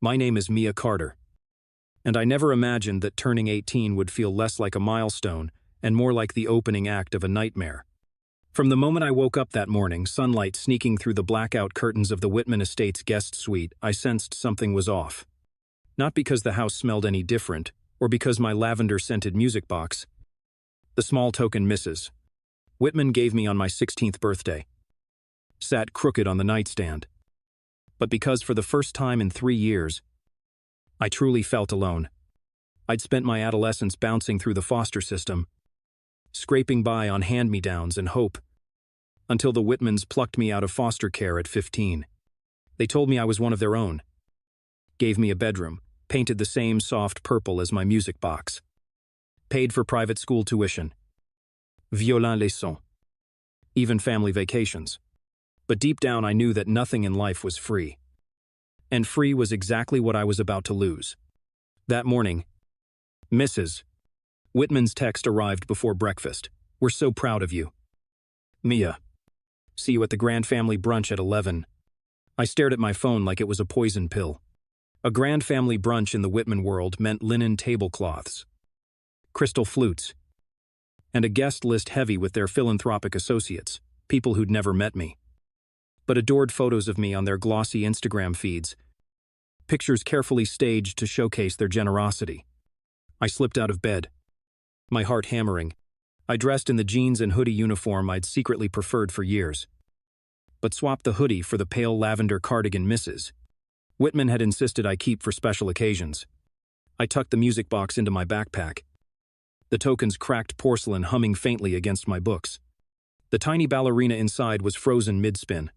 My name is Mia Carter. And I never imagined that turning 18 would feel less like a milestone and more like the opening act of a nightmare. From the moment I woke up that morning, sunlight sneaking through the blackout curtains of the Whitman Estates guest suite, I sensed something was off. Not because the house smelled any different, or because my lavender-scented music box. The small token Mrs. Whitman gave me on my 16th birthday sat crooked on the nightstand. But because for the first time in 3 years, I truly felt alone. I'd spent my adolescence bouncing through the foster system, scraping by on hand-me-downs and hope, until the Whitmans plucked me out of foster care at 15. They told me I was one of their own, gave me a bedroom, painted the same soft purple as my music box, paid for private school tuition, violin leçons, even family vacations. But deep down I knew that nothing in life was free. And free was exactly what I was about to lose. That morning, Mrs. Whitman's text arrived before breakfast. "We're so proud of you. Mia. See you at the grand family brunch at 11. I stared at my phone like it was a poison pill. A grand family brunch in the Whitman world meant linen tablecloths, crystal flutes, and a guest list heavy with their philanthropic associates, people who'd never met me, but adored photos of me on their glossy Instagram feeds, pictures carefully staged to showcase their generosity. I slipped out of bed, my heart hammering. I dressed in the jeans and hoodie uniform I'd secretly preferred for years, but swapped the hoodie for the pale lavender cardigan Mrs. Whitman had insisted I keep for special occasions. I tucked the music box into my backpack, the token's cracked porcelain humming faintly against my books. The tiny ballerina inside was frozen mid-spin,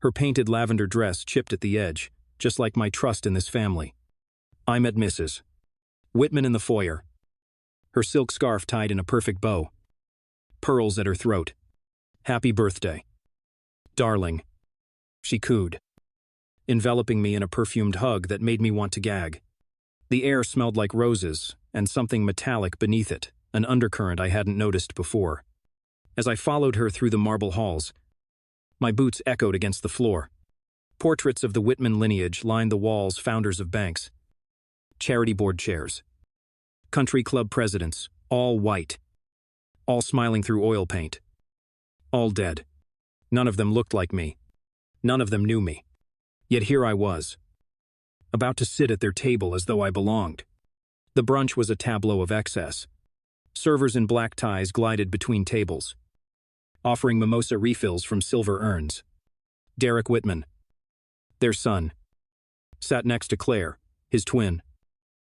her painted lavender dress chipped at the edge, just like my trust in this family. I met Mrs. Whitman in the foyer, her silk scarf tied in a perfect bow, pearls at her throat. "Happy birthday, darling," she cooed, enveloping me in a perfumed hug that made me want to gag. The air smelled like roses, and something metallic beneath it, an undercurrent I hadn't noticed before. As I followed her through the marble halls, my boots echoed against the floor. Portraits of the Whitman lineage lined the walls, founders of banks, charity board chairs, country club presidents, all white, all smiling through oil paint, all dead. None of them looked like me. None of them knew me. Yet here I was, about to sit at their table as though I belonged. The brunch was a tableau of excess. Servers in black ties glided between tables, offering mimosa refills from silver urns. Derek Whitman, their son, sat next to Claire, his twin.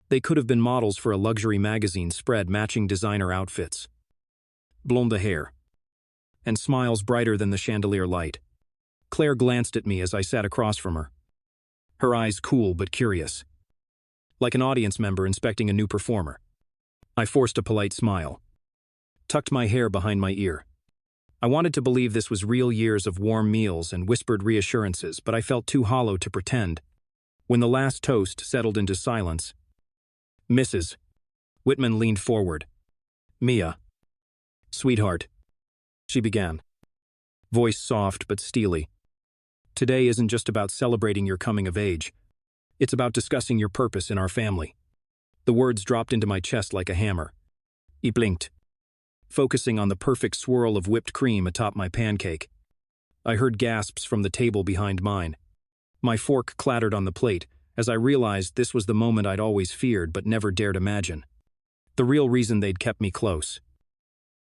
They could have been models for a luxury magazine spread matching designer outfits. Blonde hair, and smiles brighter than the chandelier light. Claire glanced at me as I sat across from her, her eyes cool but curious, like an audience member inspecting a new performer. I forced a polite smile, tucked my hair behind my ear. I wanted to believe this was real years of warm meals and whispered reassurances, but I felt too hollow to pretend. When the last toast settled into silence, Mrs. Whitman leaned forward. "Mia, sweetheart," she began, voice soft but steely. "Today isn't just about celebrating your coming of age. It's about discussing your purpose in our family." The words dropped into my chest like a hammer. I blinked, focusing on the perfect swirl of whipped cream atop my pancake. I heard gasps from the table behind mine. My fork clattered on the plate as I realized this was the moment I'd always feared but never dared imagine. The real reason they'd kept me close,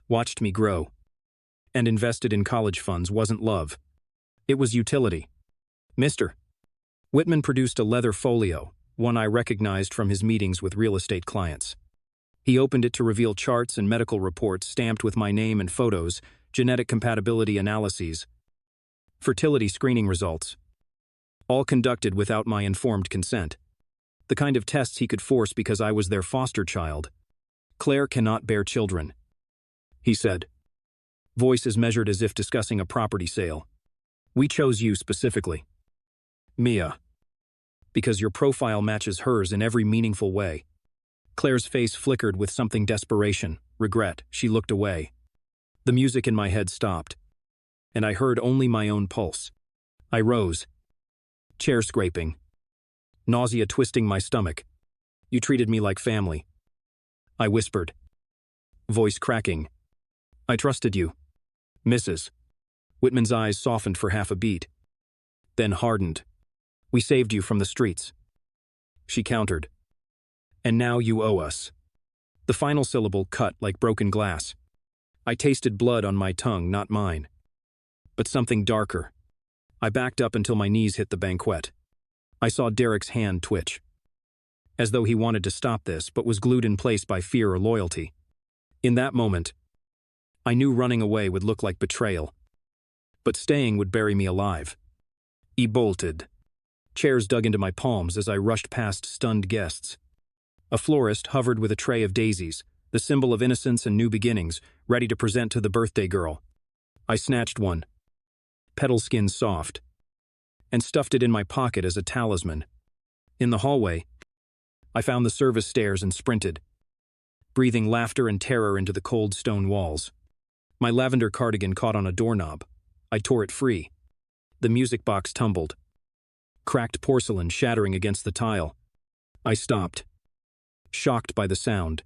watched me grow, and invested in college funds wasn't love. It was utility. Mr. Whitman produced a leather folio, one I recognized from his meetings with real estate clients. He opened it to reveal charts and medical reports stamped with my name and photos, genetic compatibility analyses, fertility screening results, all conducted without my informed consent. The kind of tests he could force because I was their foster child. "Claire cannot bear children," he said, voice as measured as if discussing a property sale. "We chose you specifically, Mia, because your profile matches hers in every meaningful way." Claire's face flickered with something desperation, regret. She looked away. The music in my head stopped, and I heard only my own pulse. I rose, chair scraping, nausea twisting my stomach. "You treated me like family," I whispered, voice cracking. "I trusted you, Mrs." Whitman's eyes softened for half a beat, then hardened. "We saved you from the streets," she countered. "And now you owe us." The final syllable cut like broken glass. I tasted blood on my tongue, not mine, but something darker. I backed up until my knees hit the banquette. I saw Derek's hand twitch, as though he wanted to stop this but was glued in place by fear or loyalty. In that moment, I knew running away would look like betrayal, but staying would bury me alive. He bolted. Chairs dug into my palms as I rushed past stunned guests. A florist hovered with a tray of daisies, the symbol of innocence and new beginnings, ready to present to the birthday girl. I snatched one, petal skin soft, and stuffed it in my pocket as a talisman. In the hallway, I found the service stairs and sprinted, breathing laughter and terror into the cold stone walls. My lavender cardigan caught on a doorknob. I tore it free. The music box tumbled, cracked porcelain shattering against the tile. I stopped, shocked by the sound,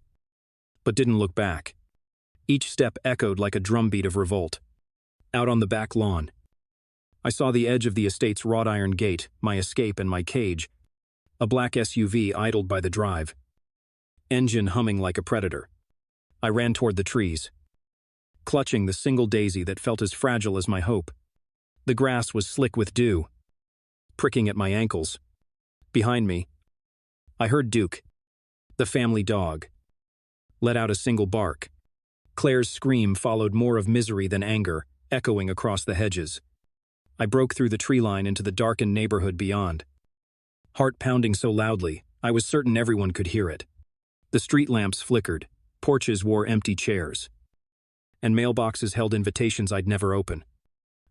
but didn't look back. Each step echoed like a drumbeat of revolt. Out on the back lawn, I saw the edge of the estate's wrought iron gate, my escape and my cage. A black SUV idled by the drive, engine humming like a predator. I ran toward the trees, clutching the single daisy that felt as fragile as my hope. The grass was slick with dew, pricking at my ankles. Behind me, I heard Duke, the family dog, let out a single bark. Claire's scream followed more of misery than anger, echoing across the hedges. I broke through the tree line into the darkened neighborhood beyond, heart pounding so loudly, I was certain everyone could hear it. The street lamps flickered, porches wore empty chairs, and mailboxes held invitations I'd never open.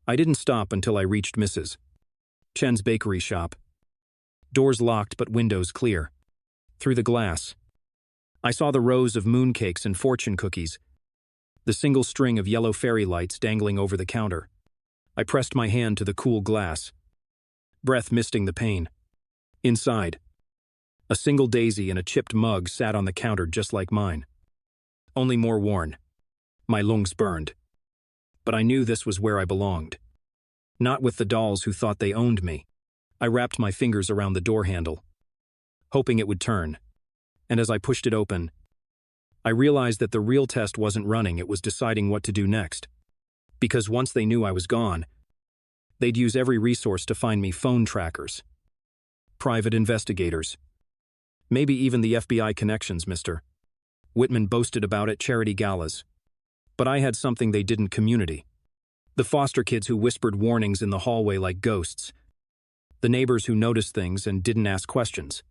I didn't stop until I reached Mrs. Chen's bakery shop. Doors locked but windows clear. Through the glass, I saw the rows of mooncakes and fortune cookies, the single string of yellow fairy lights dangling over the counter. I pressed my hand to the cool glass, breath misting the pain. Inside, a single daisy and a chipped mug sat on the counter just like mine, only more worn. My lungs burned. But I knew this was where I belonged. Not with the dolls who thought they owned me. I wrapped my fingers around the door handle, hoping it would turn. And as I pushed it open, I realized that the real test wasn't running, it was deciding what to do next. Because once they knew I was gone, they'd use every resource to find me: phone trackers, private investigators, maybe even the FBI connections Mr. Whitman boasted about at charity galas. But I had something they didn't: community. The foster kids who whispered warnings in the hallway like ghosts, the neighbors who noticed things and didn't ask questions,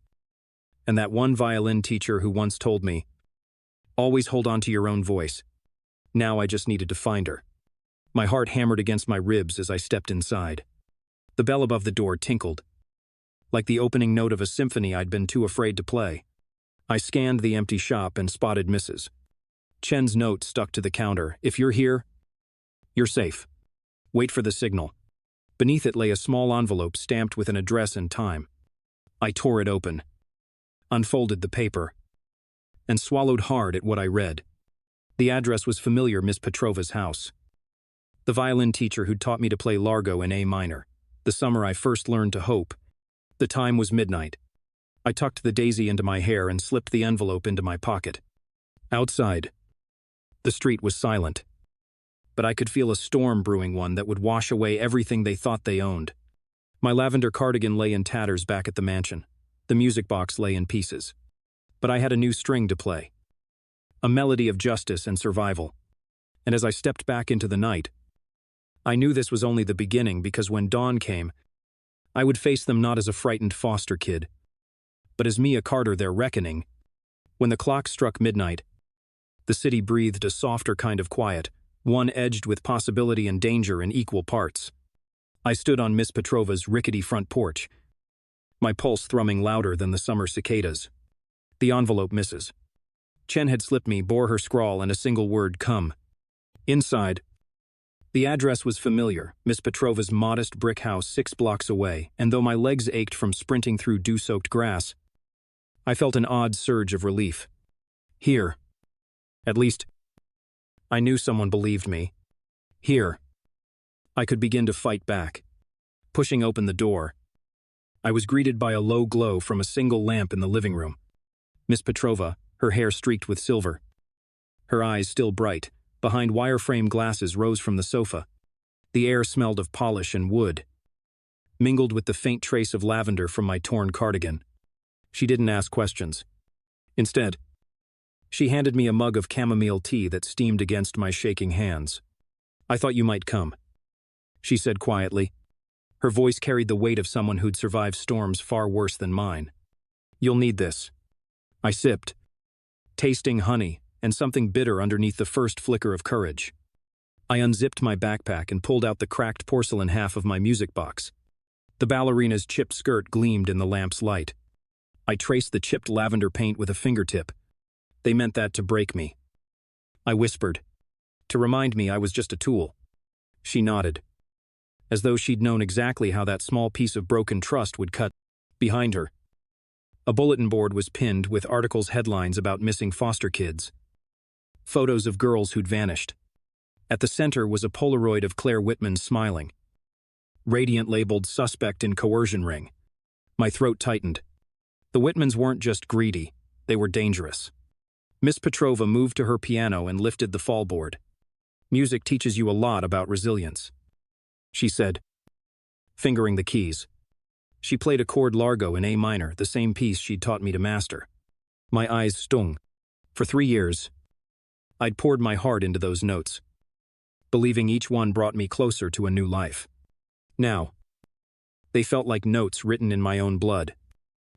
and that one violin teacher who once told me, "Always hold on to your own voice." Now I just needed to find her. My heart hammered against my ribs as I stepped inside. The bell above the door tinkled, like the opening note of a symphony I'd been too afraid to play. I scanned the empty shop and spotted Mrs. Chen's note stuck to the counter: "If you're here, you're safe. Wait for the signal." Beneath it lay a small envelope stamped with an address and time. I tore it open, unfolded the paper, and swallowed hard at what I read. The address was familiar: Miss Petrova's house. The violin teacher who'd taught me to play Largo in A minor, the summer I first learned to hope. The time was midnight. I tucked the daisy into my hair and slipped the envelope into my pocket. Outside, the street was silent, but I could feel a storm brewing, one that would wash away everything they thought they owned. My lavender cardigan lay in tatters back at the mansion. The music box lay in pieces. But I had a new string to play, a melody of justice and survival. And as I stepped back into the night, I knew this was only the beginning, because when dawn came, I would face them not as a frightened foster kid, but as Mia Carter, their reckoning. When the clock struck midnight, the city breathed a softer kind of quiet, one edged with possibility and danger in equal parts. I stood on Miss Petrova's rickety front porch, my pulse thrumming louder than the summer cicadas. The envelope Mrs. Chen had slipped me bore her scrawl and a single word: "Come." Inside, The address was familiar, Miss Petrova's modest brick house 6 blocks away, and though my legs ached from sprinting through dew-soaked grass, I felt an odd surge of relief. Here. At least, I knew someone believed me. Here. I could begin to fight back. Pushing open the door, I was greeted by a low glow from a single lamp in the living room. Miss Petrova, her hair streaked with silver. Her eyes still bright, behind wire-frame glasses rose from the sofa. The air smelled of polish and wood, mingled with the faint trace of lavender from my torn cardigan. She didn't ask questions. Instead, she handed me a mug of chamomile tea that steamed against my shaking hands. "I thought you might come," she said quietly. Her voice carried the weight of someone who'd survived storms far worse than mine. "You'll need this." I sipped, tasting honey and something bitter underneath the first flicker of courage. I unzipped my backpack and pulled out the cracked porcelain half of my music box. The ballerina's chipped skirt gleamed in the lamp's light. I traced the chipped lavender paint with a fingertip. They meant that to break me. I whispered, to remind me I was just a tool. She nodded, as though she'd known exactly how that small piece of broken trust would cut. Behind her, a bulletin board was pinned with articles' headlines about missing foster kids. Photos of girls who'd vanished. At the center was a Polaroid of Claire Whitman smiling. Radiant labeled suspect in coercion ring. My throat tightened. The Whitmans weren't just greedy, they were dangerous. Miss Petrova moved to her piano and lifted the fallboard. "Music teaches you a lot about resilience," she said, fingering the keys. She played a chord largo in A minor, the same piece she'd taught me to master. My eyes stung. For 3 years, I'd poured my heart into those notes, believing each one brought me closer to a new life. Now, they felt like notes written in my own blood.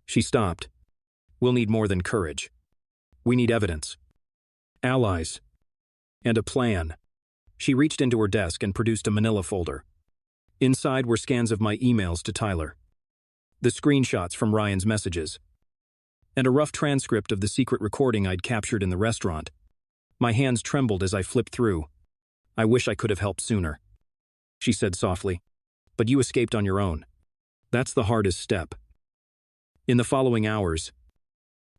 She stopped. "We'll need more than courage. We need evidence. Allies. And a plan." She reached into her desk and produced a manila folder. Inside were scans of my emails to Tyler, the screenshots from Ryan's messages, and a rough transcript of the secret recording I'd captured in the restaurant. My hands trembled as I flipped through. "I wish I could have helped sooner," she said softly. "But you escaped on your own. That's the hardest step." In the following hours,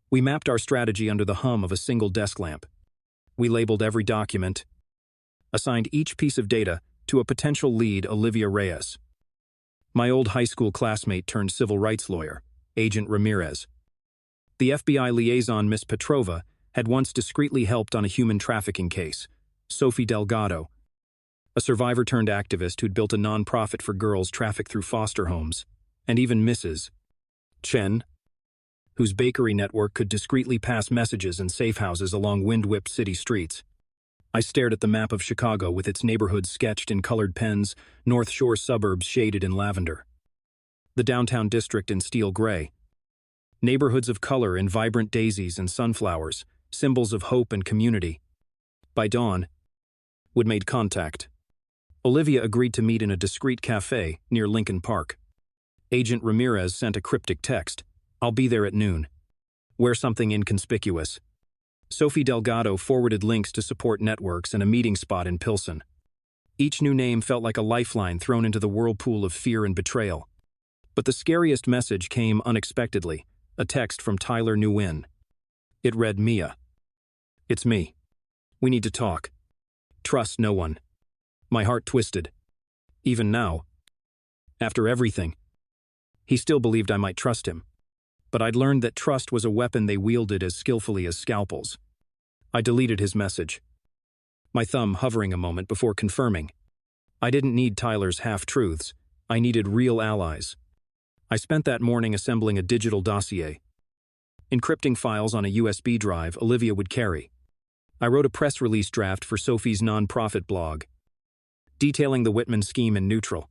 we mapped our strategy under the hum of a single desk lamp. We labeled every document, assigned each piece of data to a potential lead, Olivia Reyes, my old high school classmate turned civil rights lawyer, Agent Ramirez. The FBI liaison, Miss Petrova, had once discreetly helped on a human trafficking case, Sophie Delgado, a survivor-turned-activist who'd built a nonprofit for girls trafficked through foster homes, and even Mrs. Chen, whose bakery network could discreetly pass messages in safe houses along wind-whipped city streets. I stared at the map of Chicago with its neighborhoods sketched in colored pens, North Shore suburbs shaded in lavender, the downtown district in steel gray, neighborhoods of color in vibrant daisies and sunflowers, symbols of hope and community. By dawn, we'd made contact. Olivia agreed to meet in a discreet cafe near Lincoln Park. Agent Ramirez sent a cryptic text, "I'll be there at noon. Wear something inconspicuous." Sophie Delgado forwarded links to support networks and a meeting spot in Pilsen. Each new name felt like a lifeline thrown into the whirlpool of fear and betrayal. But the scariest message came unexpectedly, a text from Tyler Nguyen. It read, "Mia. It's me. We need to talk. Trust no one." My heart twisted. Even now, after everything, he still believed I might trust him. But I'd learned that trust was a weapon they wielded as skillfully as scalpels. I deleted his message, my thumb hovering a moment before confirming. I didn't need Tyler's half-truths. I needed real allies. I spent that morning assembling a digital dossier, encrypting files on a USB drive Olivia would carry. I wrote a press release draft for Sophie's nonprofit blog, detailing the Whitman scheme in neutral,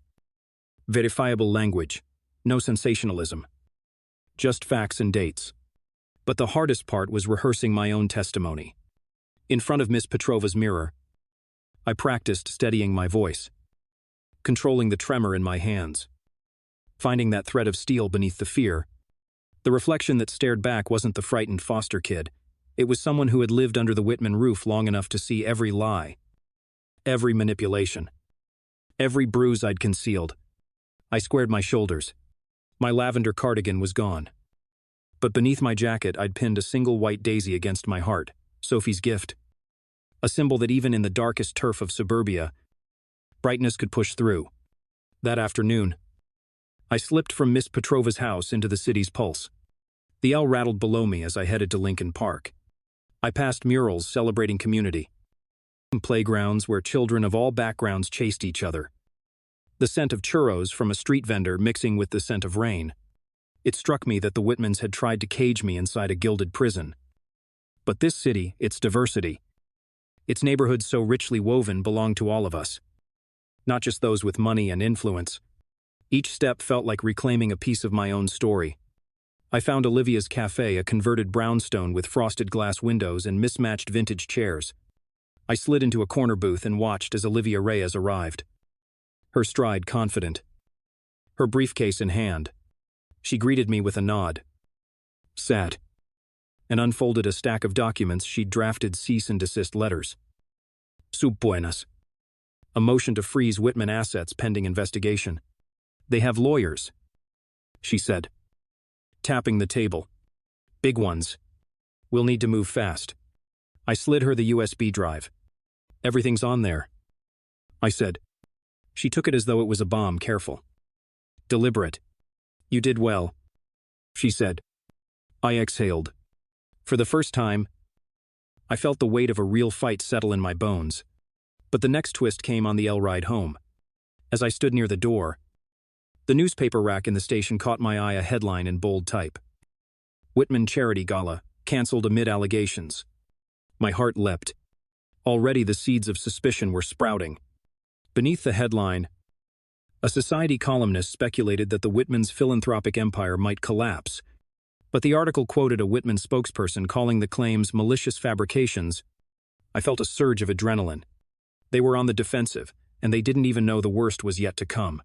verifiable language, no sensationalism, just facts and dates. But the hardest part was rehearsing my own testimony. In front of Miss Petrova's mirror, I practiced steadying my voice, controlling the tremor in my hands, finding that thread of steel beneath the fear. The reflection that stared back wasn't the frightened foster kid. It was someone who had lived under the Whitman roof long enough to see every lie, every manipulation, Every bruise I'd concealed. I squared my shoulders. My lavender cardigan was gone. But beneath my jacket, I'd pinned a single white daisy against my heart, Sophie's gift. A symbol that even in the darkest turf of suburbia, brightness could push through. That afternoon, I slipped from Miss Petrova's house into the city's pulse. The L rattled below me as I headed to Lincoln Park. I passed murals celebrating community. Playgrounds where children of all backgrounds chased each other. The scent of churros from a street vendor mixing with the scent of rain. It struck me that the Whitmans had tried to cage me inside a gilded prison. But this city, its diversity, its neighborhoods so richly woven, belonged to all of us. Not just those with money and influence. Each step felt like reclaiming a piece of my own story. I found Olivia's cafe, a converted brownstone with frosted glass windows and mismatched vintage chairs. I slid into a corner booth and watched as Olivia Reyes arrived. Her stride confident. Her briefcase in hand. She greeted me with a nod. Sat. And unfolded a stack of documents she'd drafted cease and desist letters. Sub buenas. A motion to freeze Whitman assets pending investigation. They have lawyers, she said, tapping the table. Big ones. We'll need to move fast. I slid her the USB drive. Everything's on there, I said. She took it as though it was a bomb, careful. Deliberate. You did well, she said. I exhaled. For the first time, I felt the weight of a real fight settle in my bones. But the next twist came on the L ride home. As I stood near the door, the newspaper rack in the station caught my eye, a headline in bold type. Whitman Charity Gala, canceled amid allegations. My heart leapt. Already the seeds of suspicion were sprouting. Beneath the headline, a society columnist speculated that the Whitmans' philanthropic empire might collapse. But the article quoted a Whitman spokesperson calling the claims malicious fabrications. I felt a surge of adrenaline. They were on the defensive, and they didn't even know the worst was yet to come.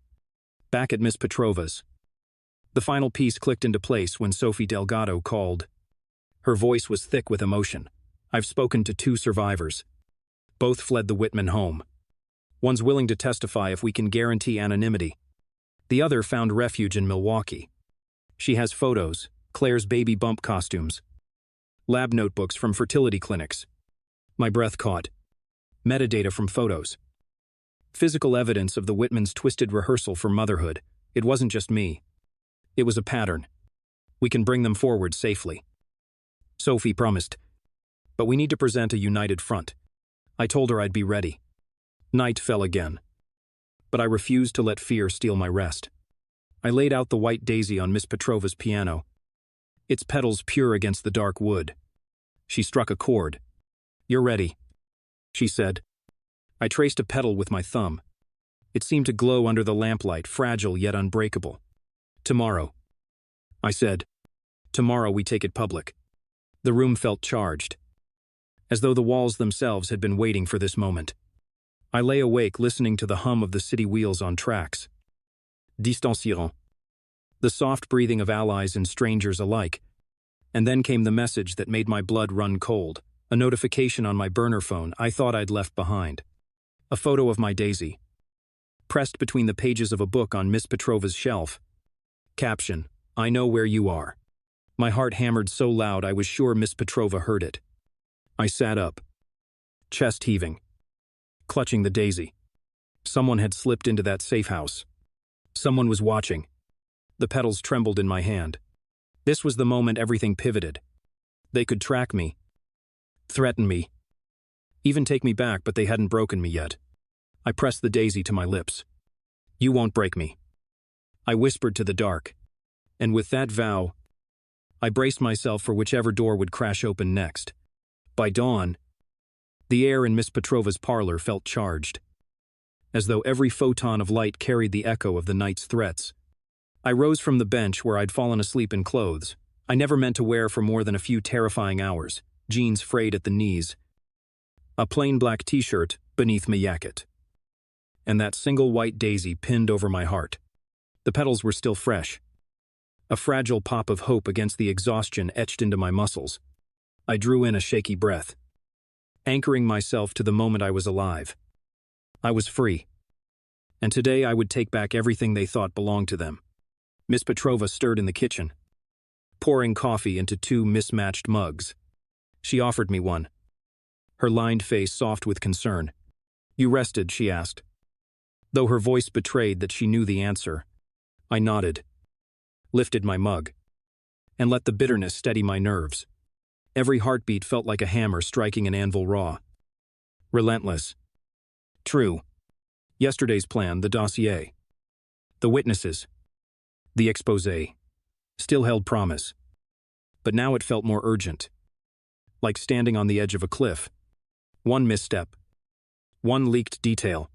Back at Miss Petrova's, the final piece clicked into place when Sophie Delgado called. Her voice was thick with emotion. I've spoken to 2 survivors. Both fled the Whitman home. One's willing to testify if we can guarantee anonymity. The other found refuge in Milwaukee. She has photos, Claire's baby bump costumes, lab notebooks from fertility clinics. My breath caught. Metadata from photos. Physical evidence of the Whitmans' twisted rehearsal for motherhood. It wasn't just me. It was a pattern. We can bring them forward safely. Sophie promised. But we need to present a united front. I told her I'd be ready. Night fell again. But I refused to let fear steal my rest. I laid out the white daisy on Miss Petrova's piano, its petals pure against the dark wood. She struck a chord. You're ready, she said. I traced a petal with my thumb. It seemed to glow under the lamplight, fragile yet unbreakable. Tomorrow, I said. Tomorrow we take it public. The room felt charged, as though the walls themselves had been waiting for this moment. I lay awake listening to the hum of the city wheels on tracks. Distancieront. The soft breathing of allies and strangers alike. And then came the message that made my blood run cold. A notification on my burner phone I thought I'd left behind. A photo of my daisy, pressed between the pages of a book on Miss Petrova's shelf. Caption, I know where you are. My heart hammered so loud I was sure Miss Petrova heard it. I sat up, chest heaving, clutching the daisy. Someone had slipped into that safe house. Someone was watching. The petals trembled in my hand. This was the moment everything pivoted. They could track me, threaten me, even take me back, but they hadn't broken me yet. I pressed the daisy to my lips. You won't break me, I whispered to the dark. And with that vow, I braced myself for whichever door would crash open next. By dawn, the air in Miss Petrova's parlor felt charged, as though every photon of light carried the echo of the night's threats. I rose from the bench where I'd fallen asleep in clothes I never meant to wear for more than a few terrifying hours, jeans frayed at the knees, a plain black t-shirt beneath my jacket, and that single white daisy pinned over my heart. The petals were still fresh, a fragile pop of hope against the exhaustion etched into my muscles. I drew in a shaky breath, anchoring myself to the moment I was alive. I was free. and today I would take back everything they thought belonged to them. Miss Petrova stirred in the kitchen, pouring coffee into two mismatched mugs. She offered me one, her lined face soft with concern. "You rested?" she asked. Though her voice betrayed that she knew the answer, I nodded, lifted my mug, and let the bitterness steady my nerves. Every heartbeat felt like a hammer striking an anvil raw. Relentless. True. Yesterday's plan, the dossier, the witnesses, the exposé, still held promise. But now it felt more urgent, like standing on the edge of a cliff. One misstep, one leaked detail,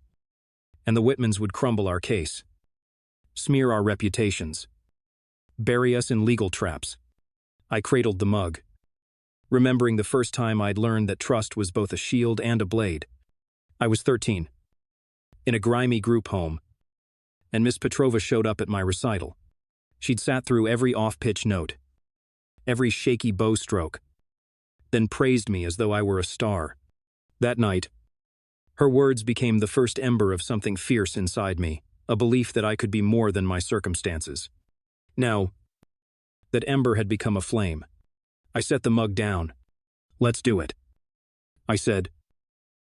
and the Whitmans would crumble our case, smear our reputations, bury us in legal traps. I cradled the mug, remembering the first time I'd learned that trust was both a shield and a blade. I was 13, in a grimy group home, and Miss Petrova showed up at my recital. She'd sat through every off-pitch note, every shaky bow stroke, then praised me as though I were a star. That night, her words became the first ember of something fierce inside me, a belief that I could be more than my circumstances. Now, that ember had become a flame. I set the mug down. "Let's do it," I said,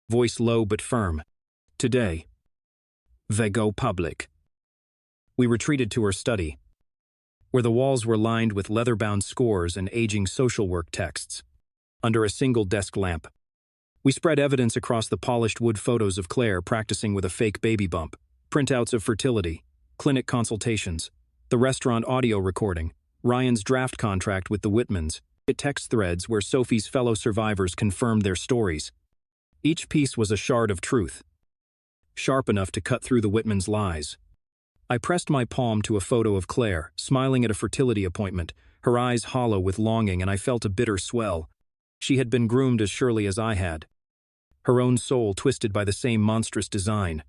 voice low but firm. "Today, they go public." We retreated to her study, where the walls were lined with leather-bound scores and aging social work texts. Under a single desk lamp, we spread evidence across the polished wood photos of Claire practicing with a fake baby bump, printouts of fertility, clinic consultations, the restaurant audio recording, Ryan's draft contract with the Whitmans, text threads where Sophie's fellow survivors confirmed their stories. Each piece was a shard of truth, sharp enough to cut through the Whitmans' lies. I pressed my palm to a photo of Claire, smiling at a fertility appointment, her eyes hollow with longing, and I felt a bitter swell. She had been groomed as surely as I had, her own soul twisted by the same monstrous design.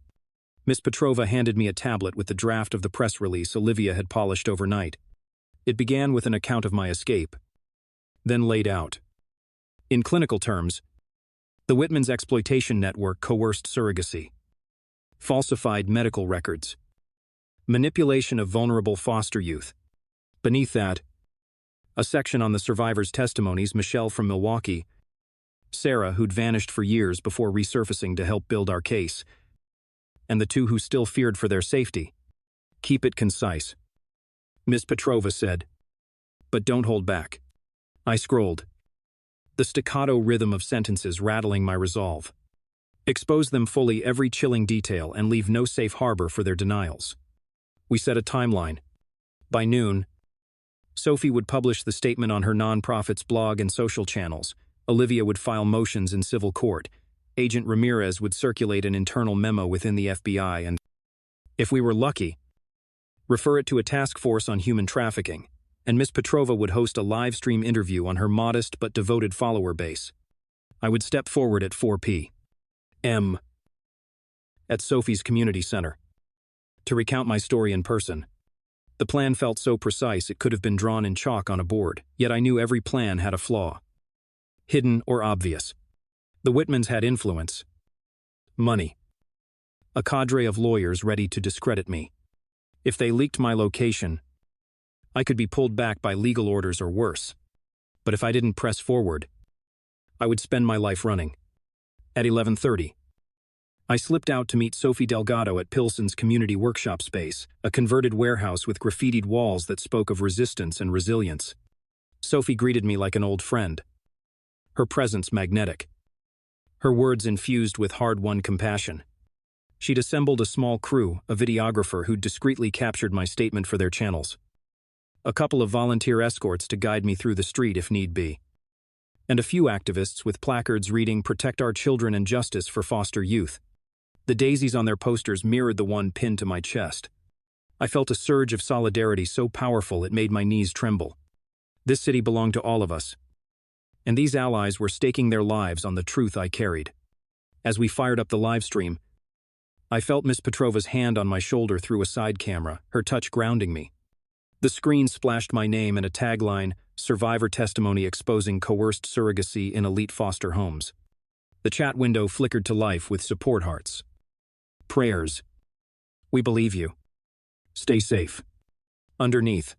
Miss Petrova handed me a tablet with the draft of the press release Olivia had polished overnight. It began with an account of my escape, then laid out, in clinical terms, the Whitmans' exploitation network coerced surrogacy, falsified medical records, manipulation of vulnerable foster youth. Beneath that, a section on the survivors' testimonies: Michelle from Milwaukee, Sarah, who'd vanished for years before resurfacing to help build our case, and the two who still feared for their safety. "Keep it concise," Miss Petrova said, "but don't hold back." I scrolled, the staccato rhythm of sentences rattling my resolve. Expose them fully, every chilling detail, and leave no safe harbor for their denials. We set a timeline. By noon, Sophie would publish the statement on her nonprofit's blog and social channels. Olivia would file motions in civil court. Agent Ramirez would circulate an internal memo within the FBI and, if we were lucky, refer it to a task force on human trafficking, and Miss Petrova would host a live stream interview on her modest but devoted follower base. I would step forward at 4 p.m. at Sophie's community center to recount my story in person. The plan felt so precise it could have been drawn in chalk on a board, yet I knew every plan had a flaw, hidden or obvious. The Whitmans had influence, money, a cadre of lawyers ready to discredit me. If they leaked my location, I could be pulled back by legal orders or worse. But if I didn't press forward, I would spend my life running. At 11:30, I slipped out to meet Sophie Delgado at Pilson's community workshop space, a converted warehouse with graffitied walls that spoke of resistance and resilience. Sophie greeted me like an old friend, her presence magnetic, her words infused with hard-won compassion. She'd assembled a small crew, a videographer who'd discreetly captured my statement for their channels, a couple of volunteer escorts to guide me through the street if need be, and a few activists with placards reading "Protect Our Children and Justice for Foster Youth." The daisies on their posters mirrored the one pinned to my chest. I felt a surge of solidarity so powerful it made my knees tremble. This city belonged to all of us, and these allies were staking their lives on the truth I carried. As we fired up the live stream, I felt Miss Petrova's hand on my shoulder through a side camera, her touch grounding me. The screen splashed my name and a tagline, "Survivor Testimony Exposing Coerced Surrogacy in Elite Foster Homes." The chat window flickered to life with support hearts, prayers, We believe you. Stay safe. Underneath,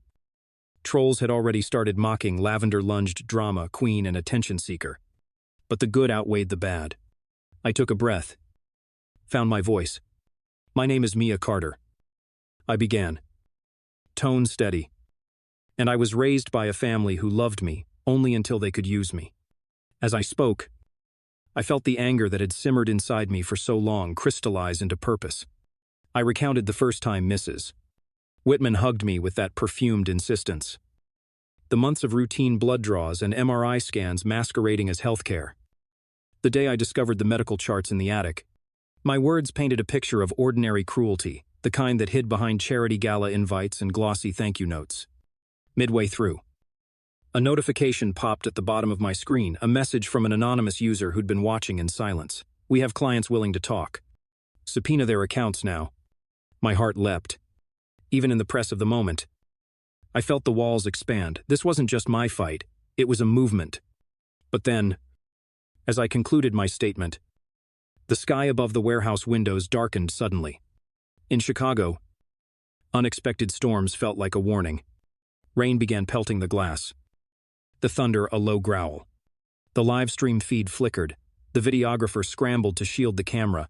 trolls had already started mocking lavender-lunged drama queen and attention seeker. But the good outweighed the bad. I took a breath. Found my voice. My name is Mia Carter. I began. Tone steady. And I was raised by a family who loved me only until they could use me. As I spoke, I felt the anger that had simmered inside me for so long crystallize into purpose. I recounted the first time misses. Whitman hugged me with that perfumed insistence. The months of routine blood draws and MRI scans masquerading as healthcare. The day I discovered the medical charts in the attic. My words painted a picture of ordinary cruelty, the kind that hid behind charity gala invites and glossy thank you notes. Midway through, a notification popped at the bottom of my screen, a message from an anonymous user who'd been watching in silence. We have clients willing to talk. Subpoena their accounts now. My heart leapt. Even in the press of the moment, I felt the walls expand. This wasn't just my fight, it was a movement. But then, as I concluded my statement, the sky above the warehouse windows darkened suddenly. In Chicago, unexpected storms felt like a warning. Rain began pelting the glass. The thunder a low growl. The live stream feed flickered. The videographer scrambled to shield the camera.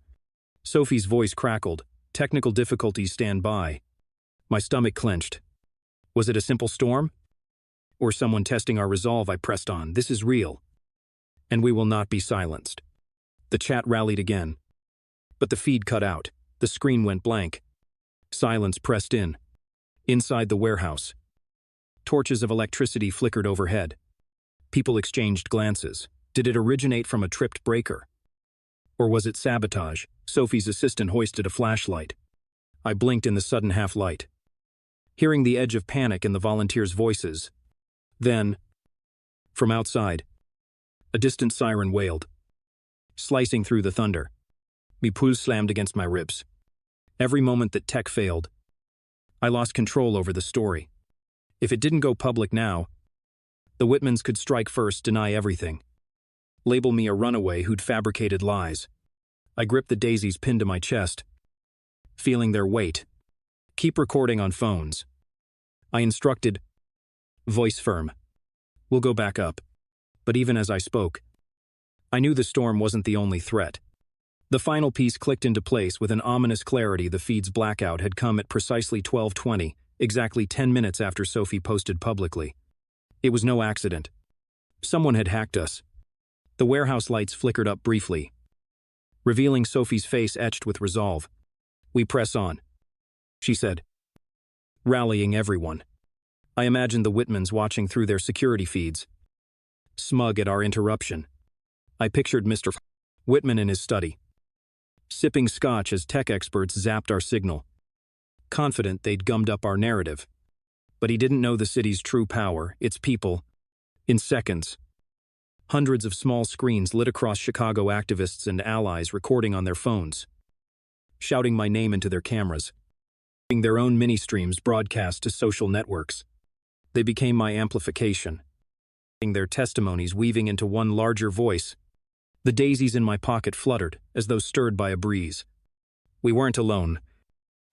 Sophie's voice crackled. Technical difficulties stand by. My stomach clenched. Was it a simple storm? Or someone testing our resolve? I pressed on. This is real. And we will not be silenced. The chat rallied again. But the feed cut out. The screen went blank. Silence pressed in. Inside the warehouse, torches of electricity flickered overhead. People exchanged glances. Did it originate from a tripped breaker? Or was it sabotage? Sophie's assistant hoisted a flashlight. I blinked in the sudden half-light, hearing the edge of panic in the volunteers' voices. Then, from outside, a distant siren wailed, slicing through the thunder. Me pulse slammed against my ribs. Every moment that tech failed, I lost control over the story. If it didn't go public now, the Whitmans could strike first, deny everything. Label me a runaway who'd fabricated lies. I gripped the daisies pinned to my chest, feeling their weight. Keep recording on phones. I instructed, voice firm. We'll go back up. But even as I spoke, I knew the storm wasn't the only threat. The final piece clicked into place with an ominous clarity. The feed's blackout had come at precisely 12:20, exactly 10 minutes after Sophie posted publicly. It was no accident. Someone had hacked us. The warehouse lights flickered up briefly, revealing Sophie's face etched with resolve. We press on, she said, rallying everyone. I imagined the Whitmans watching through their security feeds, smug at our interruption. I pictured Mr. Whitman in his study, sipping scotch as tech experts zapped our signal, confident they'd gummed up our narrative. But he didn't know the city's true power, its people. In seconds, hundreds of small screens lit across Chicago, activists and allies recording on their phones, shouting my name into their cameras, their own mini-streams broadcast to social networks. They became my amplification, their testimonies weaving into one larger voice. The daisies in my pocket fluttered, as though stirred by a breeze. We weren't alone.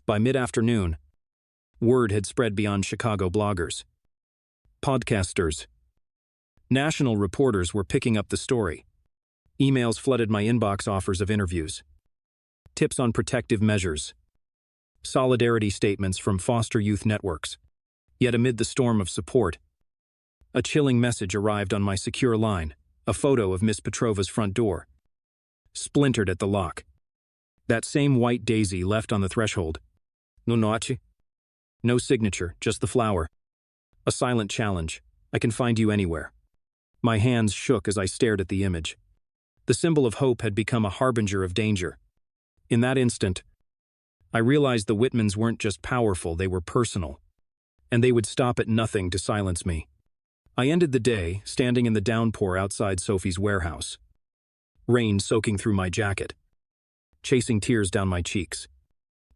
By mid-afternoon, word had spread beyond Chicago bloggers, podcasters. National reporters were picking up the story. Emails flooded my inbox, offers of interviews, tips on protective measures, solidarity statements from foster youth networks. Yet amid the storm of support, a chilling message arrived on my secure line, a photo of Miss Petrova's front door, splintered at the lock. That same white daisy left on the threshold. No noche? No signature, just the flower. A silent challenge. I can find you anywhere. My hands shook as I stared at the image. The symbol of hope had become a harbinger of danger. In that instant, I realized the Whitmans weren't just powerful, they were personal. And they would stop at nothing to silence me. I ended the day standing in the downpour outside Sophie's warehouse, rain soaking through my jacket, chasing tears down my cheeks.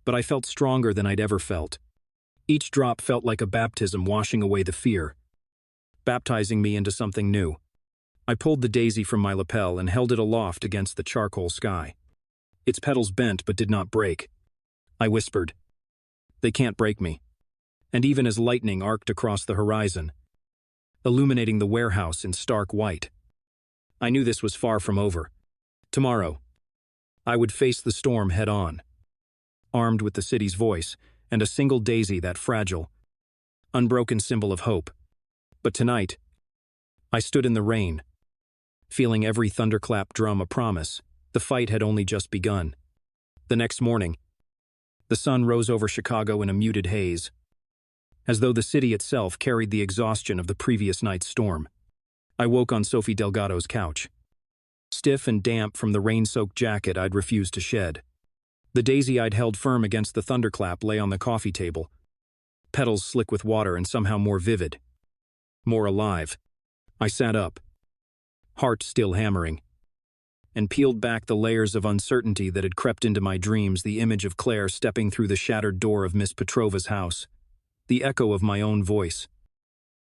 But I felt stronger than I'd ever felt. Each drop felt like a baptism washing away the fear, baptizing me into something new. I pulled the daisy from my lapel and held it aloft against the charcoal sky. Its petals bent but did not break. I whispered, They can't break me. And even as lightning arced across the horizon, illuminating the warehouse in stark white, I knew this was far from over. Tomorrow, I would face the storm head-on, armed with the city's voice and a single daisy, that fragile, unbroken symbol of hope. But tonight, I stood in the rain, feeling every thunderclap drum a promise. The fight had only just begun. The next morning, the sun rose over Chicago in a muted haze, as though the city itself carried the exhaustion of the previous night's storm. I woke on Sophie Delgado's couch, stiff and damp from the rain-soaked jacket I'd refused to shed. The daisy I'd held firm against the thunderclap lay on the coffee table, petals slick with water and somehow more vivid, more alive. I sat up, heart still hammering, and peeled back the layers of uncertainty that had crept into my dreams, the image of Claire stepping through the shattered door of Miss Petrova's house, the echo of my own voice,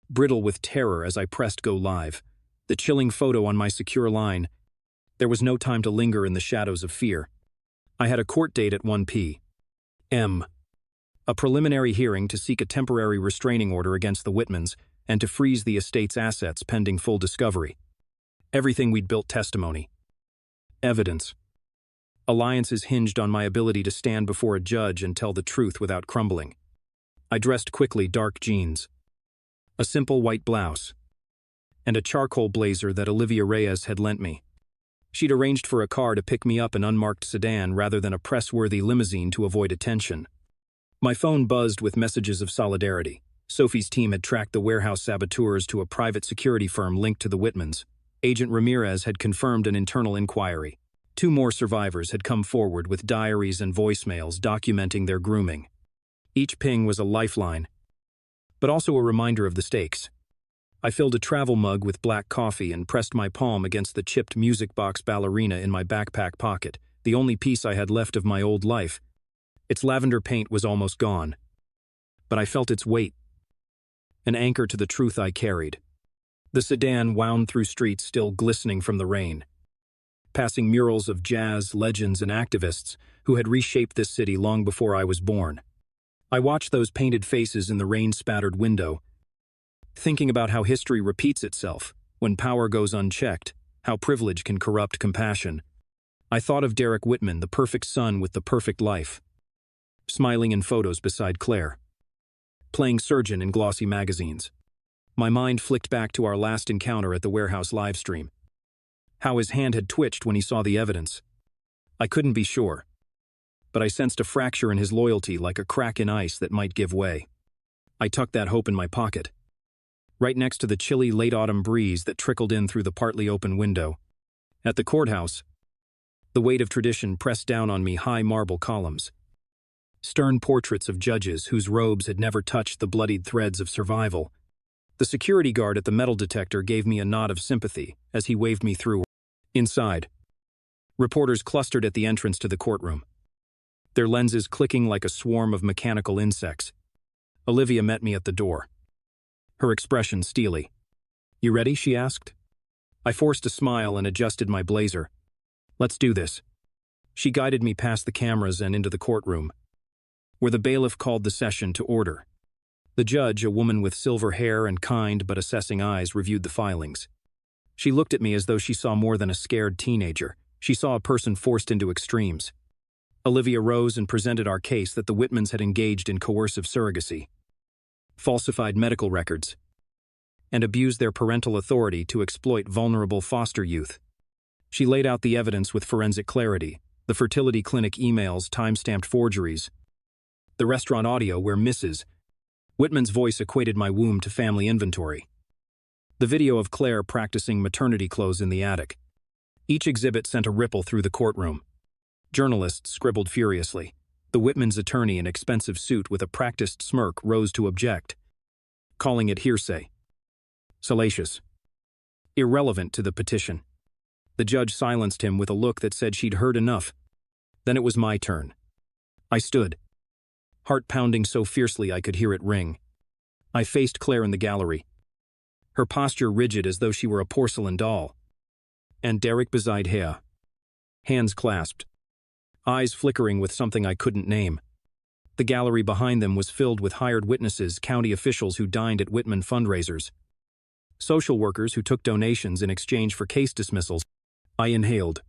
brittle with terror as I pressed go live, the chilling photo on my secure line. There was no time to linger in the shadows of fear. I had a court date at 1 p.m., a preliminary hearing to seek a temporary restraining order against the Whitmans and to freeze the estate's assets pending full discovery. Everything we'd built testimony, evidence. Alliances hinged on my ability to stand before a judge and tell the truth without crumbling. I dressed quickly, dark jeans, a simple white blouse, and a charcoal blazer that Olivia Reyes had lent me. She'd arranged for a car to pick me up, an unmarked sedan rather than a press-worthy limousine to avoid attention. My phone buzzed with messages of solidarity. Sophie's team had tracked the warehouse saboteurs to a private security firm linked to the Whitmans. Agent Ramirez had confirmed an internal inquiry. 2 more survivors had come forward with diaries and voicemails documenting their grooming. Each ping was a lifeline, but also a reminder of the stakes. I filled a travel mug with black coffee and pressed my palm against the chipped music box ballerina in my backpack pocket, the only piece I had left of my old life. Its lavender paint was almost gone, but I felt its weight, an anchor to the truth I carried. The sedan wound through streets still glistening from the rain, passing murals of jazz legends and activists who had reshaped this city long before I was born. I watched those painted faces in the rain-spattered window, thinking about how history repeats itself when power goes unchecked, how privilege can corrupt compassion. I thought of Derek Whitman, the perfect son with the perfect life, smiling in photos beside Claire, playing surgeon in glossy magazines. My mind flicked back to our last encounter at the warehouse livestream, how his hand had twitched when he saw the evidence. I couldn't be sure, but I sensed a fracture in his loyalty, like a crack in ice that might give way. I tucked that hope in my pocket, right next to the chilly late-autumn breeze that trickled in through the partly open window. At the courthouse, the weight of tradition pressed down on me, high marble columns, stern portraits of judges whose robes had never touched the bloodied threads of survival. The security guard at the metal detector gave me a nod of sympathy as he waved me through. Inside, reporters clustered at the entrance to the courtroom, their lenses clicking like a swarm of mechanical insects. Olivia met me at the door, her expression steely. "You ready?" she asked. I forced a smile and adjusted my blazer. "Let's do this." She guided me past the cameras and into the courtroom, where the bailiff called the session to order. The judge, a woman with silver hair and kind but assessing eyes, reviewed the filings. She looked at me as though she saw more than a scared teenager. She saw a person forced into extremes. Olivia rose and presented our case that the Whitmans had engaged in coercive surrogacy, falsified medical records, and abused their parental authority to exploit vulnerable foster youth. She laid out the evidence with forensic clarity: the fertility clinic emails, time-stamped forgeries, the restaurant audio where Mrs. Whitman's voice equated my womb to family inventory, the video of Claire practicing maternity clothes in the attic. Each exhibit sent a ripple through the courtroom. Journalists scribbled furiously. The Whitman's attorney, in expensive suit with a practiced smirk, rose to object, calling it hearsay, salacious, irrelevant to the petition. The judge silenced him with a look that said she'd heard enough. Then it was my turn. I stood, heart pounding so fiercely I could hear it ring. I faced Claire in the gallery, her posture rigid as though she were a porcelain doll, and Derek beside her, hands clasped, eyes flickering with something I couldn't name. The gallery behind them was filled with hired witnesses, county officials who dined at Whitman fundraisers, social workers who took donations in exchange for case dismissals. I inhaled,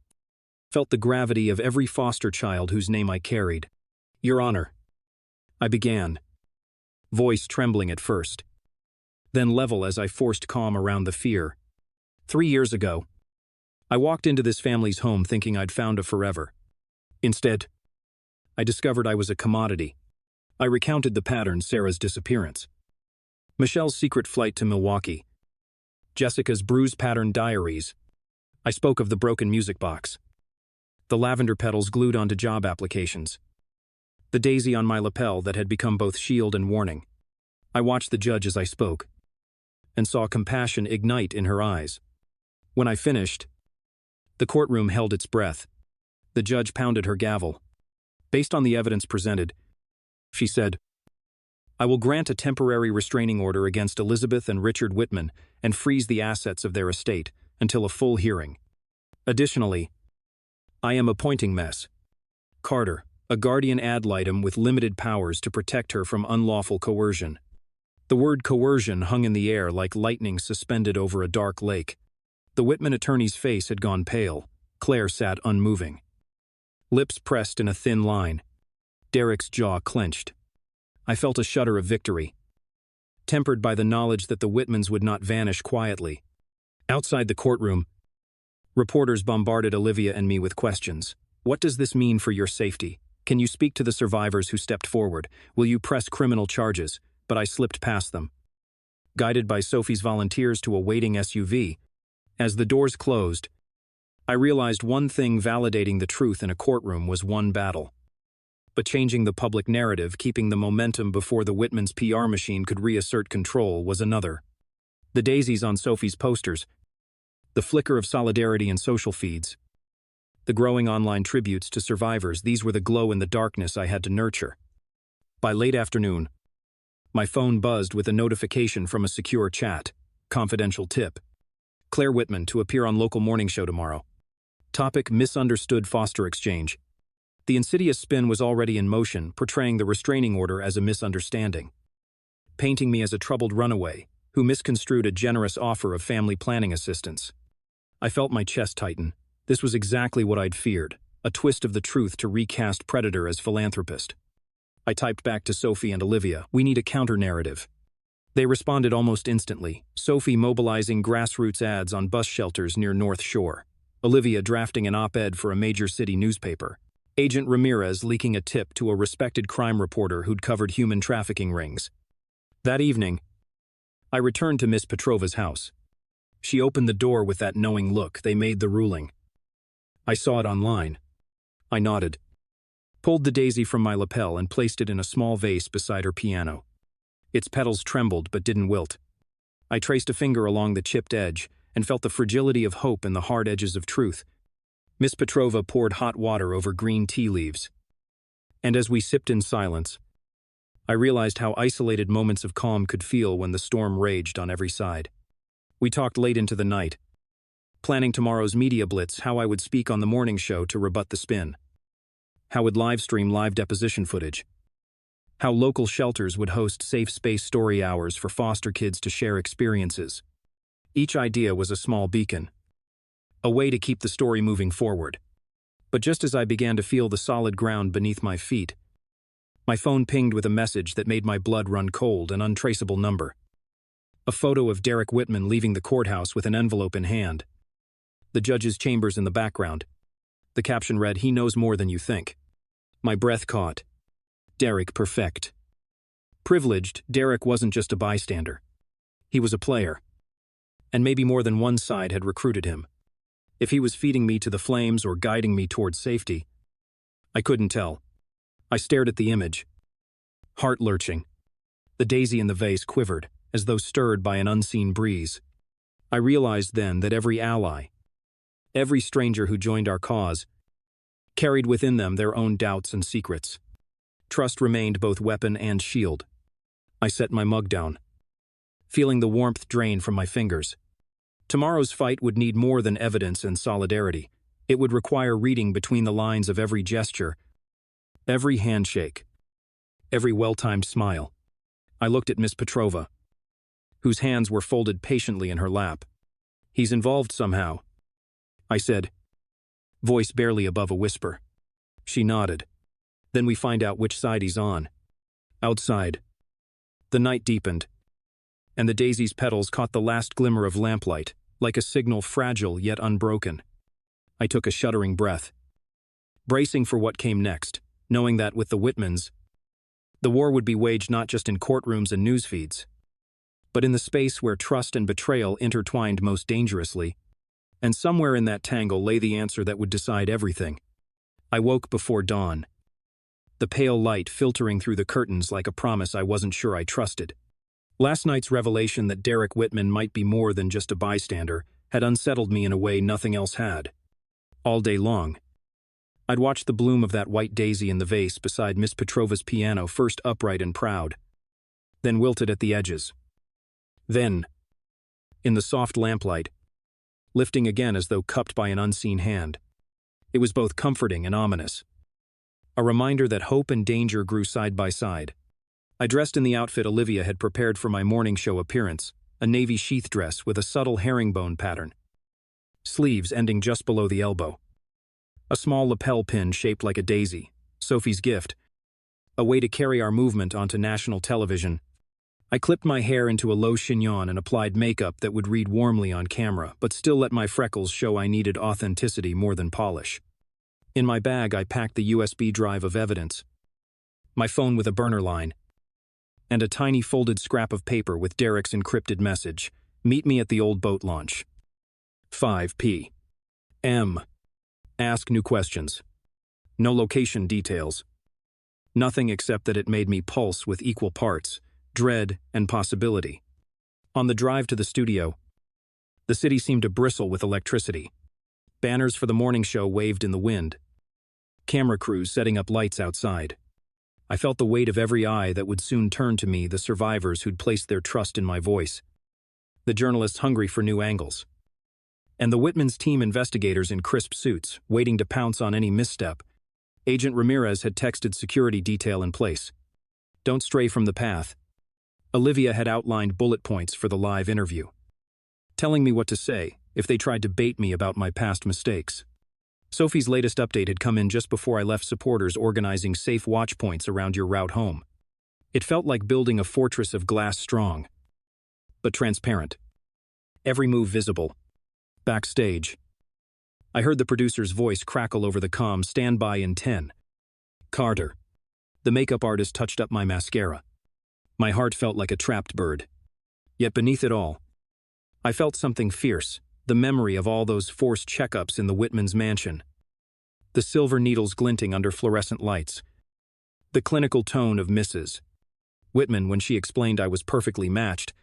felt the gravity of every foster child whose name I carried. "Your Honor," I began, voice trembling at first, then level as I forced calm around the fear. 3 years ago, I walked into this family's home thinking I'd found a forever. Instead, I discovered I was a commodity. I recounted the pattern: Sarah's disappearance, Michelle's secret flight to Milwaukee, Jessica's bruise pattern diaries. I spoke of the broken music box, the lavender petals glued onto job applications, the daisy on my lapel that had become both shield and warning. I watched the judge as I spoke, and saw compassion ignite in her eyes. When I finished, the courtroom held its breath. The judge pounded her gavel. "Based on the evidence presented," she said, "I will grant a temporary restraining order against Elizabeth and Richard Whitman and freeze the assets of their estate until a full hearing. Additionally, I am appointing Ms. Carter, a guardian ad litem with limited powers to protect her from unlawful coercion." The word coercion hung in the air like lightning suspended over a dark lake. The Whitman attorney's face had gone pale. Claire sat unmoving, lips pressed in a thin line. Derek's jaw clenched. I felt a shudder of victory, tempered by the knowledge that the Whitmans would not vanish quietly. Outside the courtroom, reporters bombarded Olivia and me with questions. "What does this mean for your safety? Can you speak to the survivors who stepped forward? Will you press criminal charges?" But I slipped past them, guided by Sophie's volunteers to a waiting SUV. As the doors closed, I realized one thing: validating the truth in a courtroom was one battle. But changing the public narrative, keeping the momentum before the Whitmans' PR machine could reassert control, was another. The daisies on Sophie's posters, the flicker of solidarity in social feeds, the growing online tributes to survivors, these were the glow in the darkness I had to nurture. By late afternoon, my phone buzzed with a notification from a secure chat. Confidential tip: Claire Whitman to appear on local morning show tomorrow. Topic: misunderstood foster exchange. The insidious spin was already in motion, portraying the restraining order as a misunderstanding, painting me as a troubled runaway who misconstrued a generous offer of family planning assistance. I felt my chest tighten. This was exactly what I'd feared: a twist of the truth to recast predator as philanthropist. I typed back to Sophie and Olivia, "We need a counter-narrative." They responded almost instantly, Sophie mobilizing grassroots ads on bus shelters near North Shore, Olivia drafting an op-ed for a major city newspaper, Agent Ramirez leaking a tip to a respected crime reporter who'd covered human trafficking rings. That evening, I returned to Miss Petrova's house. She opened the door with that knowing look. "They made the ruling." "I saw it online." I nodded, pulled the daisy from my lapel and placed it in a small vase beside her piano. Its petals trembled but didn't wilt. I traced a finger along the chipped edge and felt the fragility of hope in the hard edges of truth. Miss Petrova poured hot water over green tea leaves, and as we sipped in silence, I realized how isolated moments of calm could feel when the storm raged on every side. We talked late into the night, planning tomorrow's media blitz, how I would speak on the morning show to rebut the spin, how would live stream live deposition footage, how local shelters would host safe space story hours for foster kids to share experiences. Each idea was a small beacon, a way to keep the story moving forward. But just as I began to feel the solid ground beneath my feet, my phone pinged with a message that made my blood run cold: an untraceable number. A photo of Derek Whitman leaving the courthouse with an envelope in hand. The judge's chambers in the background. The caption read, "He knows more than you think." My breath caught. Derek perfect. Privileged, Derek wasn't just a bystander. He was a player. And maybe more than one side had recruited him. If he was feeding me to the flames or guiding me towards safety, I couldn't tell. I stared at the image, heart lurching. The daisy in the vase quivered, as though stirred by an unseen breeze. I realized then that every ally, every stranger who joined our cause, carried within them their own doubts and secrets. Trust remained both weapon and shield. I set my mug down, feeling the warmth drain from my fingers. Tomorrow's fight would need more than evidence and solidarity. It would require reading between the lines of every gesture, every handshake, every well-timed smile. I looked at Miss Petrova, whose hands were folded patiently in her lap. "He's involved somehow," I said, voice barely above a whisper. She nodded. "Then we find out which side he's on." Outside, the night deepened, and the daisy's petals caught the last glimmer of lamplight, like a signal fragile yet unbroken. I took a shuddering breath, bracing for what came next, knowing that with the Whitmans, the war would be waged not just in courtrooms and news feeds, but in the space where trust and betrayal intertwined most dangerously. And somewhere in that tangle lay the answer that would decide everything. I woke before dawn, the pale light filtering through the curtains like a promise I wasn't sure I trusted. Last night's revelation that Derek Whitman might be more than just a bystander had unsettled me in a way nothing else had. All day long, I'd watched the bloom of that white daisy in the vase beside Miss Petrova's piano, first upright and proud, then wilted at the edges. Then, in the soft lamplight, lifting again as though cupped by an unseen hand. It was both comforting and ominous. A reminder that hope and danger grew side by side. I dressed in the outfit Olivia had prepared for my morning show appearance, a navy sheath dress with a subtle herringbone pattern. Sleeves ending just below the elbow. A small lapel pin shaped like a daisy, Sophie's gift, a way to carry our movement onto national television. I clipped my hair into a low chignon and applied makeup that would read warmly on camera, but still let my freckles show I needed authenticity more than polish. In my bag, I packed the USB drive of evidence, my phone with a burner line, and a tiny folded scrap of paper with Derek's encrypted message, "Meet me at the old boat launch. 5 p.m. Ask new questions." No location details. Nothing except that it made me pulse with equal parts dread and possibility. On the drive to the studio, the city seemed to bristle with electricity. Banners for the morning show waved in the wind. Camera crews setting up lights outside. I felt the weight of every eye that would soon turn to me, the survivors who'd placed their trust in my voice, the journalists hungry for new angles, and the Whitman's team investigators in crisp suits, waiting to pounce on any misstep. Agent Ramirez had texted security detail in place. "Don't stray from the path." Olivia had outlined bullet points for the live interview, telling me what to say if they tried to bait me about my past mistakes. Sophie's latest update had come in just before I left, supporters organizing safe watch points around your route home. It felt like building a fortress of glass, strong, but transparent. Every move visible. Backstage, I heard the producer's voice crackle over the comm, "Stand by in 10. Carter." The makeup artist touched up my mascara. My heart felt like a trapped bird. Yet beneath it all, I felt something fierce, the memory of all those forced checkups in the Whitman's mansion. The silver needles glinting under fluorescent lights. The clinical tone of Mrs. Whitman when she explained I was perfectly matched.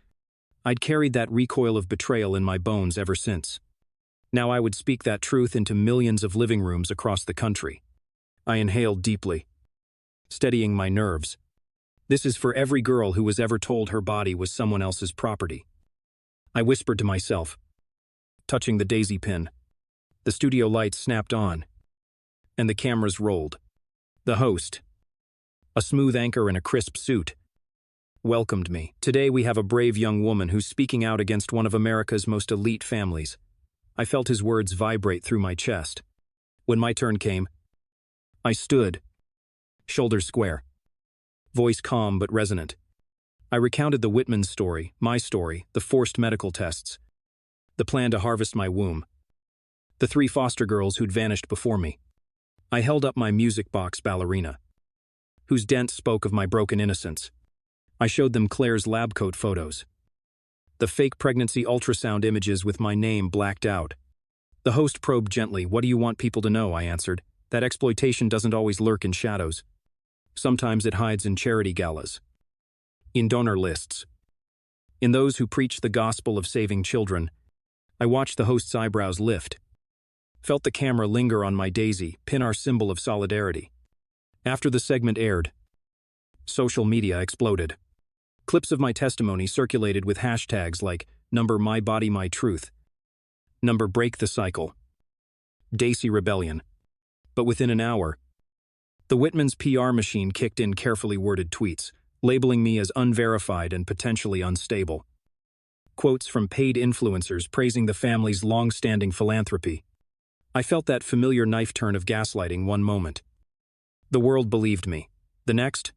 I'd carried that recoil of betrayal in my bones ever since. Now I would speak that truth into millions of living rooms across the country. I inhaled deeply, steadying my nerves. This is for every girl who was ever told her body was someone else's property. I whispered to myself, touching the daisy pin. The studio lights snapped on, and the cameras rolled. The host, a smooth anchor in a crisp suit, welcomed me. "Today we have a brave young woman who's speaking out against one of America's most elite families." I felt his words vibrate through my chest. When my turn came, I stood, shoulders square, voice calm but resonant. I recounted the Whitman's story, my story, the forced medical tests, the plan to harvest my womb, the 3 foster girls who'd vanished before me. I held up my music box ballerina, whose dent spoke of my broken innocence. I showed them Claire's lab coat photos, the fake pregnancy ultrasound images with my name blacked out. The host probed gently. "What do you want people to know?" I answered. "That exploitation doesn't always lurk in shadows. Sometimes it hides in charity galas, in donor lists, in those who preach the gospel of saving children." I watched the host's eyebrows lift, felt the camera linger on my daisy, pin our symbol of solidarity. After the segment aired, social media exploded. Clips of my testimony circulated with hashtags like #MyBodyMyTruth, #BreakTheCycle, Daisy Rebellion. But within an hour, The Whitman's PR machine kicked in carefully worded tweets, labeling me as unverified and potentially unstable. Quotes from paid influencers praising the family's long-standing philanthropy. I felt that familiar knife turn of gaslighting one moment. The world believed me. The next,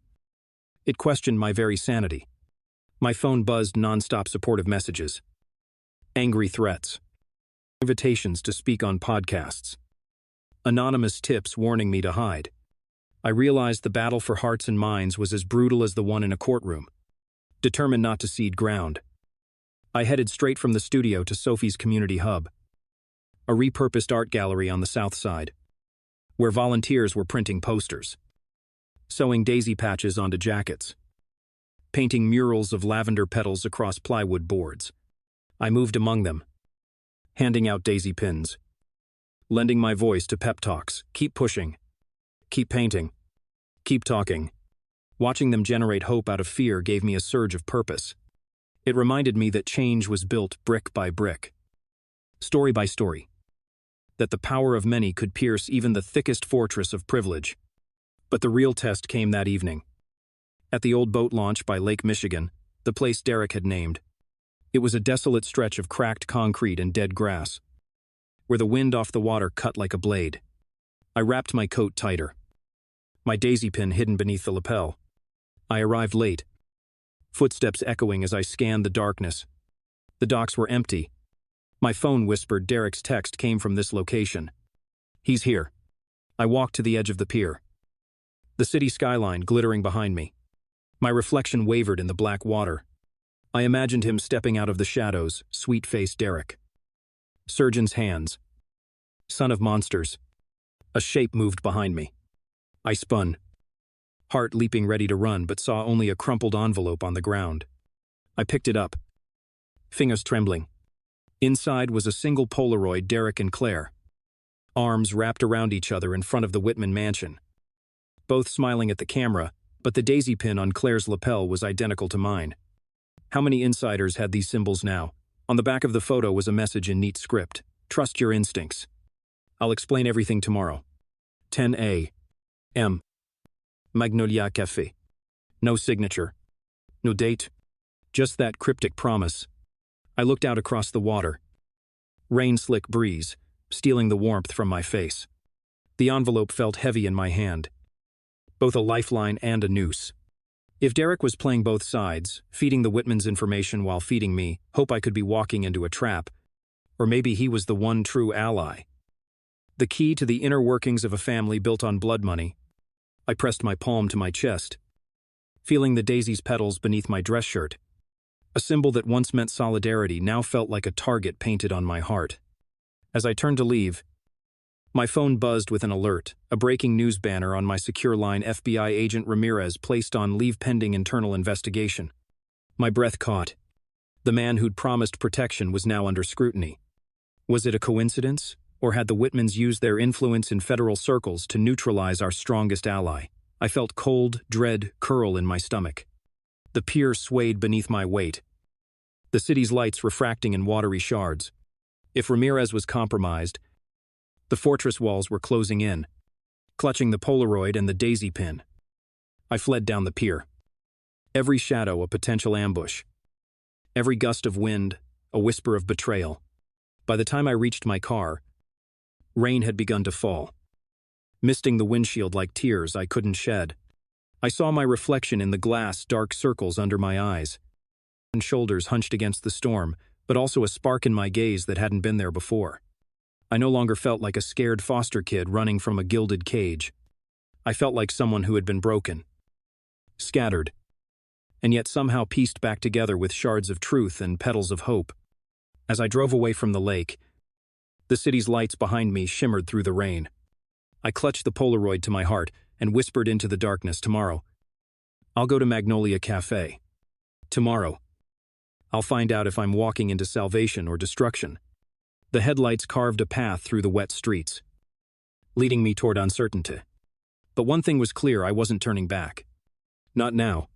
it questioned my very sanity. My phone buzzed nonstop supportive messages. Angry threats. Invitations to speak on podcasts. Anonymous tips warning me to hide. I realized the battle for hearts and minds was as brutal as the one in a courtroom. Determined not to cede ground, I headed straight from the studio to Sophie's community hub, a repurposed art gallery on the south side, where volunteers were printing posters, sewing daisy patches onto jackets, painting murals of lavender petals across plywood boards. I moved among them, handing out daisy pins, lending my voice to pep talks. Keep pushing, keep painting, keep talking. Watching them generate hope out of fear gave me a surge of purpose. It reminded me that change was built brick by brick, story by story, that the power of many could pierce even the thickest fortress of privilege. But the real test came that evening. At the old boat launch by Lake Michigan, the place Derek had named. It was a desolate stretch of cracked concrete and dead grass, where the wind off the water cut like a blade. I wrapped my coat tighter, my daisy pin hidden beneath the lapel. I arrived late, footsteps echoing as I scanned the darkness. The docks were empty. My phone whispered Derek's text came from this location. He's here. I walked to the edge of the pier, the city skyline glittering behind me. My reflection wavered in the black water. I imagined him stepping out of the shadows, sweet-faced Derek. Surgeon's hands. Son of monsters. A shape moved behind me. I spun, heart leaping ready to run, but saw only a crumpled envelope on the ground. I picked it up, fingers trembling. Inside was a single Polaroid Derek and Claire, arms wrapped around each other in front of the Whitman mansion. Both smiling at the camera, but the daisy pin on Claire's lapel was identical to mine. How many insiders had these symbols now? On the back of the photo was a message in neat script. Trust your instincts. I'll explain everything tomorrow. 10 a.m. Magnolia Cafe. No signature. No date. Just that cryptic promise. I looked out across the water. Rain-slick breeze, stealing the warmth from my face. The envelope felt heavy in my hand, both a lifeline and a noose. If Derek was playing both sides, feeding the Whitmans information while feeding me, hope I could be walking into a trap. Or maybe he was the one true ally. The key to the inner workings of a family built on blood money. I pressed my palm to my chest, feeling the daisy's petals beneath my dress shirt. A symbol that once meant solidarity now felt like a target painted on my heart. As I turned to leave, my phone buzzed with an alert, a breaking news banner on my secure line: FBI agent Ramirez placed on leave pending internal investigation. My breath caught. The man who'd promised protection was now under scrutiny. Was it a coincidence, or had the Whitmans used their influence in federal circles to neutralize our strongest ally? I felt cold dread curl in my stomach. The pier swayed beneath my weight, the city's lights refracting in watery shards. If Ramirez was compromised, the fortress walls were closing in, clutching the Polaroid and the daisy pin. I fled down the pier. Every shadow a potential ambush. Every gust of wind a whisper of betrayal. By the time I reached my car, rain had begun to fall, misting the windshield like tears I couldn't shed. I saw my reflection in the glass, dark circles under my eyes, and shoulders hunched against the storm, but also a spark in my gaze that hadn't been there before. I no longer felt like a scared foster kid running from a gilded cage. I felt like someone who had been broken, scattered, and yet somehow pieced back together with shards of truth and petals of hope. As I drove away from the lake, the city's lights behind me shimmered through the rain. I clutched the Polaroid to my heart and whispered into the darkness, tomorrow, I'll go to Magnolia Cafe. Tomorrow, I'll find out if I'm walking into salvation or destruction. The headlights carved a path through the wet streets, leading me toward uncertainty. But one thing was clear: I wasn't turning back. Not now.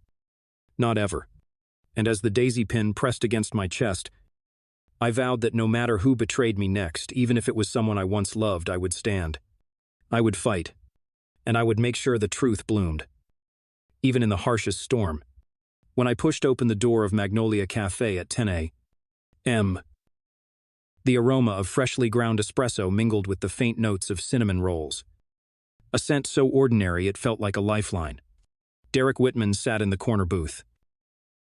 Not ever. And as the daisy pin pressed against my chest, I vowed that no matter who betrayed me next, even if it was someone I once loved, I would stand. I would fight. and I would make sure the truth bloomed, even in the harshest storm. When I pushed open the door of Magnolia Cafe at 10 a.m., the aroma of freshly ground espresso mingled with the faint notes of cinnamon rolls. A scent so ordinary it felt like a lifeline. Derek Whitman sat in the corner booth.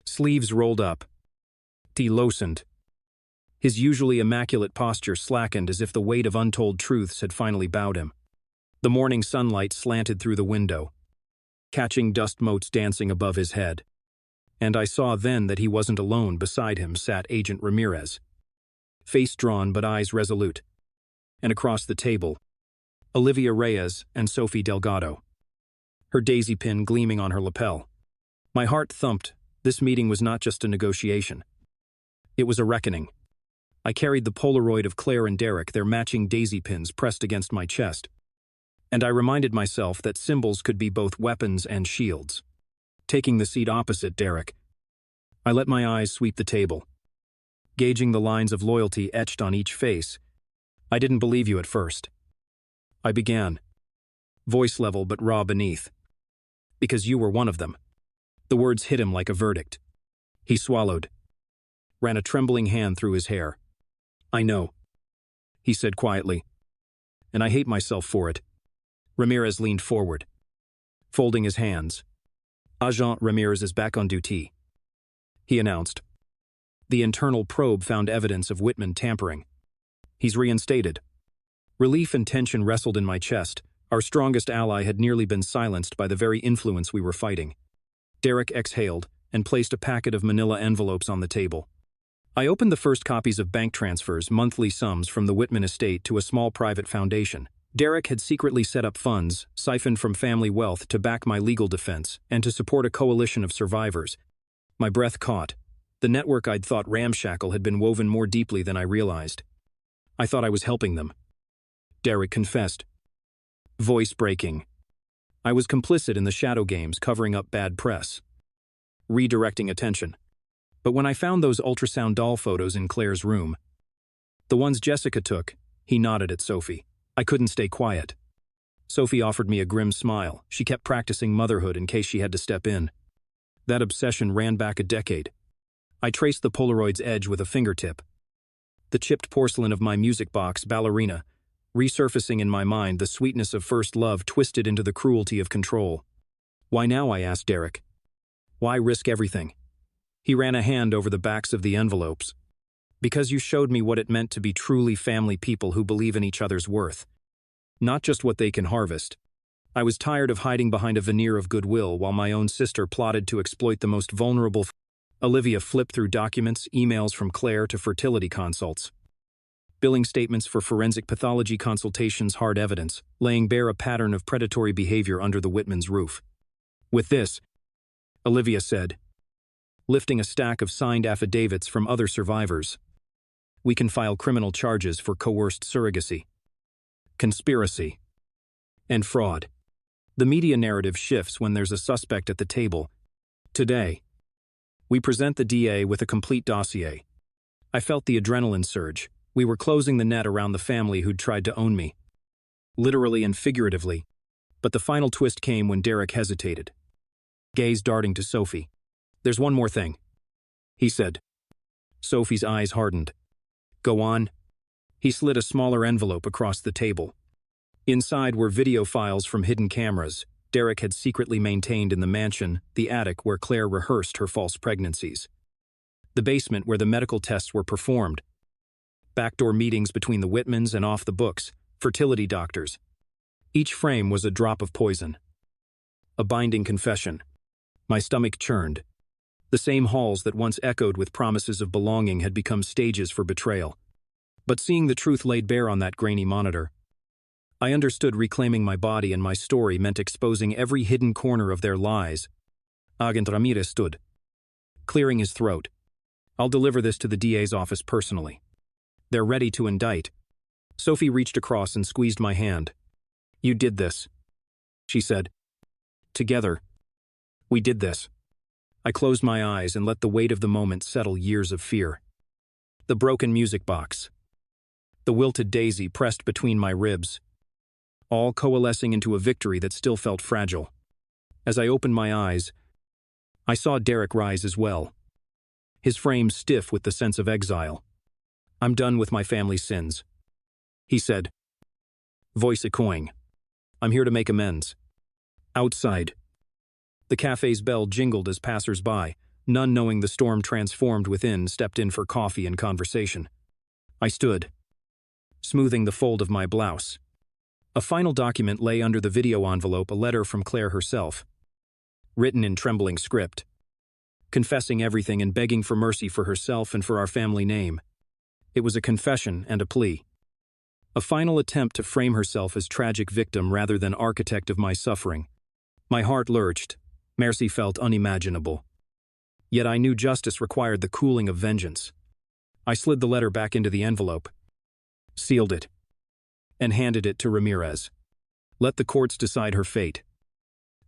Sleeves rolled up. He loosened. His usually immaculate posture slackened as if the weight of untold truths had finally bowed him. The morning sunlight slanted through the window, catching dust motes dancing above his head. And I saw then that he wasn't alone. Beside him sat Agent Ramirez, face drawn but eyes resolute. And across the table, Olivia Reyes and Sophie Delgado, her daisy pin gleaming on her lapel. My heart thumped. This meeting was not just a negotiation. It was a reckoning. I carried the Polaroid of Claire and Derek, their matching daisy pins pressed against my chest. And I reminded myself that symbols could be both weapons and shields. Taking the seat opposite Derek, I let my eyes sweep the table, gauging the lines of loyalty etched on each face. I didn't believe you at first. I began, voice level but raw beneath. Because you were one of them. The words hit him like a verdict. He swallowed, ran a trembling hand through his hair. I know, he said quietly, and I hate myself for it. Ramirez leaned forward, folding his hands. Agent Ramirez is back on duty, he announced. The internal probe found evidence of Whitman tampering. He's reinstated. Relief and tension wrestled in my chest. Our strongest ally had nearly been silenced by the very influence we were fighting. Derek exhaled and placed a packet of manila envelopes on the table. I opened the first copies of bank transfers, monthly sums from the Whitman estate to a small private foundation. Derek had secretly set up funds, siphoned from family wealth, to back my legal defense and to support a coalition of survivors. My breath caught. The network I'd thought ramshackle had been woven more deeply than I realized. I thought I was helping them, Derek confessed, voice breaking. I was complicit in the shadow games, covering up bad press, redirecting attention. But when I found those ultrasound doll photos in Claire's room, the ones Jessica took, he nodded at Sophie. I couldn't stay quiet. Sophie offered me a grim smile. She kept practicing motherhood in case she had to step in. That obsession ran back a decade. I traced the Polaroid's edge with a fingertip. The chipped porcelain of my music box, Ballerina, resurfacing in my mind, the sweetness of first love twisted into the cruelty of control. Why now, I asked Derek. Why risk everything? He ran a hand over the backs of the envelopes. Because you showed me what it meant to be truly family people who believe in each other's worth. Not just what they can harvest. I was tired of hiding behind a veneer of goodwill while my own sister plotted to exploit the most vulnerable. Olivia flipped through documents, emails from Claire to fertility consults, billing statements for forensic pathology consultations, hard evidence, laying bare a pattern of predatory behavior under the Whitman's roof. With this, Olivia said, lifting a stack of signed affidavits from other survivors, we can file criminal charges for coerced surrogacy, conspiracy, and fraud. The media narrative shifts when there's a suspect at the table. Today, we present the DA with a complete dossier. I felt the adrenaline surge. We were closing the net around the family who'd tried to own me, literally and figuratively. But the final twist came when Derek hesitated, gaze darting to Sophie. There's one more thing, he said. Sophie's eyes hardened. Go on. He slid a smaller envelope across the table. Inside were video files from hidden cameras Derek had secretly maintained in the mansion, the attic where Claire rehearsed her false pregnancies, the basement where the medical tests were performed, backdoor meetings between the Whitmans and off-the-books fertility doctors. Each frame was a drop of poison, a binding confession. My stomach churned. The same halls that once echoed with promises of belonging had become stages for betrayal. But seeing the truth laid bare on that grainy monitor, I understood reclaiming my body and my story meant exposing every hidden corner of their lies. Agent Ramirez stood, clearing his throat. I'll deliver this to the DA's office personally. They're ready to indict. Sophie reached across and squeezed my hand. You did this, she said. Together, we did this. I closed my eyes and let the weight of the moment settle years of fear. The broken music box, the wilted daisy pressed between my ribs, all coalescing into a victory that still felt fragile. As I opened my eyes, I saw Derek rise as well, his frame stiff with the sense of exile. "I'm done with my family's sins," he said, voice echoing. "I'm here to make amends." Outside, the cafe's bell jingled as passers-by, none knowing the storm transformed within, stepped in for coffee and conversation. I stood, smoothing the fold of my blouse. A final document lay under the video envelope, a letter from Claire herself, written in trembling script, confessing everything and begging for mercy for herself and for our family name. It was a confession and a plea. A final attempt to frame herself as tragic victim rather than architect of my suffering. My heart lurched. Mercy felt unimaginable. Yet I knew justice required the cooling of vengeance. I slid the letter back into the envelope, sealed it, and handed it to Ramirez. "Let the courts decide her fate,"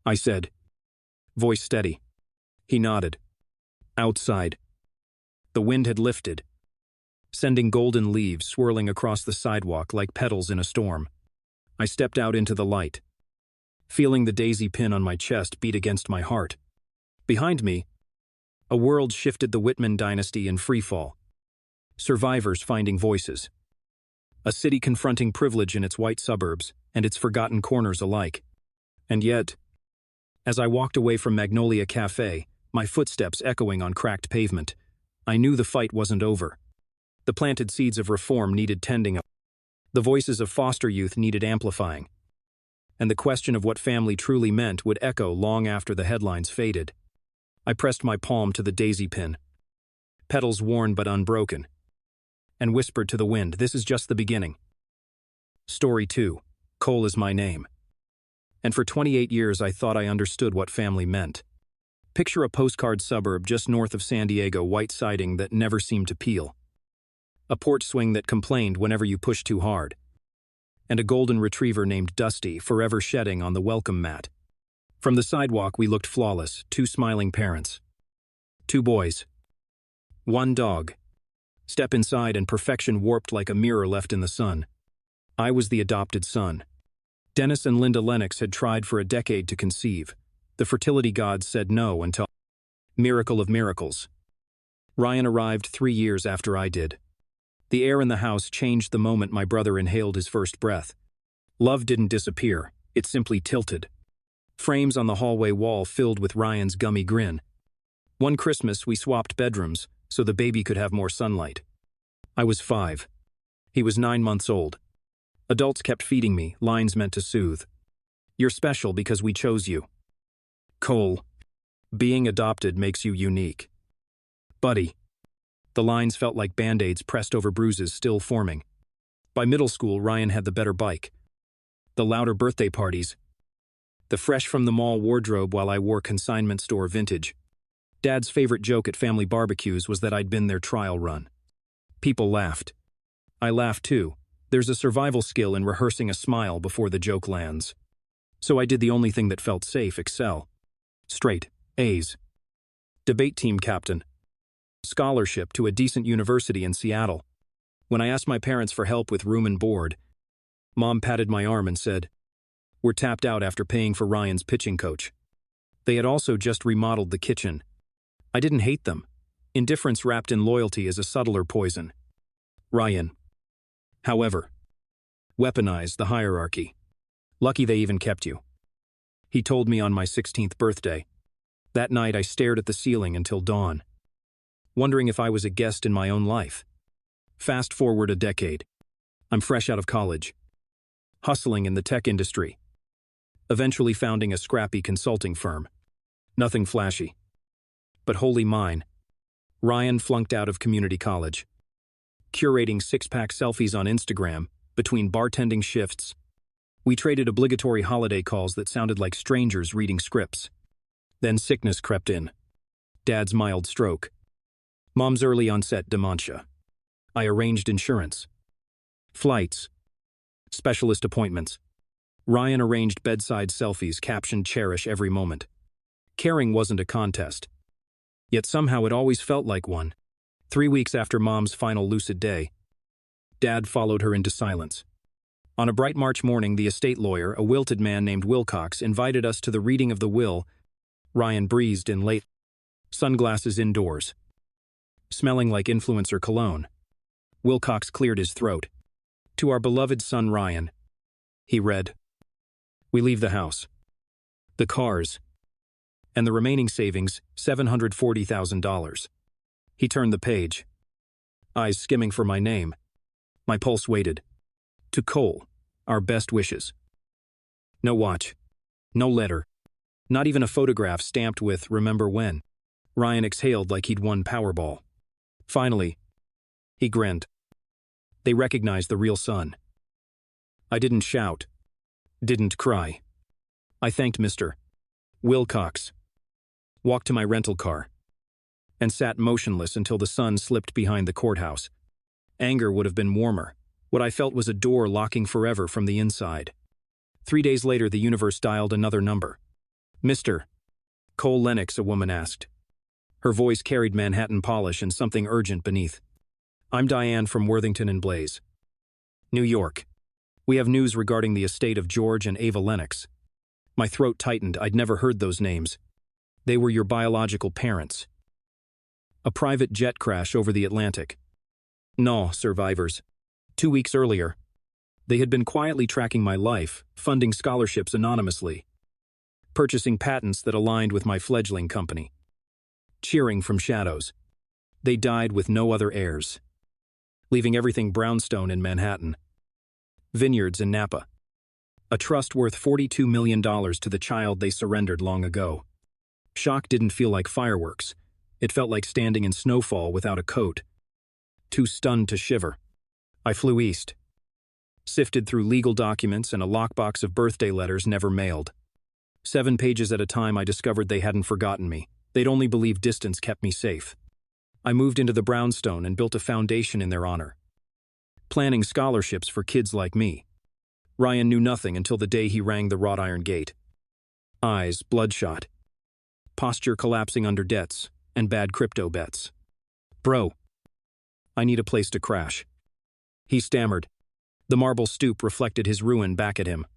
I said, voice steady. He nodded. Outside, the wind had lifted, sending golden leaves swirling across the sidewalk like petals in a storm. I stepped out into the light, feeling the daisy pin on my chest beat against my heart. Behind me, a world shifted, the Whitman dynasty in freefall. Survivors finding voices. A city confronting privilege in its white suburbs and its forgotten corners alike. And yet, as I walked away from Magnolia Cafe, my footsteps echoing on cracked pavement, I knew the fight wasn't over. The planted seeds of reform needed tending. The voices of foster youth needed amplifying. And the question of what family truly meant would echo long after the headlines faded. I pressed my palm to the daisy pin, petals worn but unbroken, and whispered to the wind, "This is just the beginning." Story 2. Cole is my name. And for 28 years I thought I understood what family meant. Picture a postcard suburb just north of San Diego, white siding that never seemed to peel. A porch swing that complained whenever you pushed too hard. And a golden retriever named Dusty forever shedding on the welcome mat. From the sidewalk we looked flawless, 2 smiling parents. 2 boys. 1 dog. Step inside and perfection warped like a mirror left in the sun. I was the adopted son. Dennis and Linda Lennox had tried for a decade to conceive. The fertility gods said no until... Miracle of miracles. Ryan arrived 3 years after I did. The air in the house changed the moment my brother inhaled his first breath. Love didn't disappear, it simply tilted. Frames on the hallway wall filled with Ryan's gummy grin. One Christmas we swapped bedrooms so the baby could have more sunlight. I was 5. He was 9 months old. Adults kept feeding me, lines meant to soothe. "You're special because we chose you. Cole, being adopted makes you unique. Buddy." The lines felt like band-aids pressed over bruises still forming. By middle school, Ryan had the better bike, the louder birthday parties, the fresh from the mall wardrobe while I wore consignment store vintage. Dad's favorite joke at family barbecues was that I'd been their trial run. People laughed. I laughed too. There's a survival skill in rehearsing a smile before the joke lands. So I did the only thing that felt safe: excel. Straight A's. Debate team captain. Scholarship to a decent university in Seattle. When I asked my parents for help with room and board, Mom patted my arm and said, "We're tapped out after paying for Ryan's pitching coach." They had also just remodeled the kitchen. I didn't hate them. Indifference wrapped in loyalty is a subtler poison. Ryan, however, weaponized the hierarchy. Lucky they even kept you. He told me on my 16th birthday. That night I stared at the ceiling until dawn, wondering if I was a guest in my own life. Fast forward a decade. I'm fresh out of college, hustling in the tech industry, eventually founding a scrappy consulting firm. Nothing flashy, but wholly mine. Ryan flunked out of community college, curating 6-pack selfies on Instagram between bartending shifts. We traded obligatory holiday calls that sounded like strangers reading scripts. Then sickness crept in. Dad's mild stroke. Mom's early onset dementia. I arranged insurance, flights, specialist appointments. Ryan arranged bedside selfies captioned "Cherish every moment." Caring wasn't a contest. Yet somehow it always felt like one. 3 weeks after Mom's final lucid day, Dad followed her into silence. On a bright March morning, the estate lawyer, a wilted man named Wilcox, invited us to the reading of the will. Ryan breezed in late, sunglasses indoors, smelling like influencer cologne. Wilcox cleared his throat. To our beloved son Ryan, he read, "We leave the house, the cars, and the remaining savings, $740,000. He turned the page, eyes skimming for my name. My pulse waited. To Cole, our best wishes. No watch, no letter, not even a photograph stamped with "Remember when." Ryan exhaled like he'd won Powerball. Finally, he grinned. They recognized the real son. I didn't shout, didn't cry. I thanked Mr. Wilcox, walked to my rental car, and sat motionless until the sun slipped behind the courthouse. Anger would have been warmer. What I felt was a door locking forever from the inside. 3 days later, the universe dialed another number. "Mr. Cole Lennox," a woman asked. Her voice carried Manhattan polish and something urgent beneath. "I'm Diane from Worthington and Blaze, New York. We have news regarding the estate of George and Ava Lennox." My throat tightened. I'd never heard those names. They were your biological parents. A private jet crash over the Atlantic. No survivors. 2 weeks earlier, they had been quietly tracking my life, funding scholarships anonymously, purchasing patents that aligned with my fledgling company, cheering from shadows. They died with no other heirs, leaving everything brownstone in Manhattan, vineyards in Napa, a trust worth $42 million to the child they surrendered long ago. Shock didn't feel like fireworks. It felt like standing in snowfall without a coat. Too stunned to shiver, I flew east, sifted through legal documents and a lockbox of birthday letters never mailed. 7 pages at a time, I discovered they hadn't forgotten me. They'd only believed distance kept me safe. I moved into the brownstone and built a foundation in their honor, planning scholarships for kids like me. Ryan knew nothing until the day he rang the wrought iron gate. Eyes bloodshot, posture collapsing under debts and bad crypto bets. "Bro, I need a place to crash." He stammered. The marble stoop reflected his ruin back at him.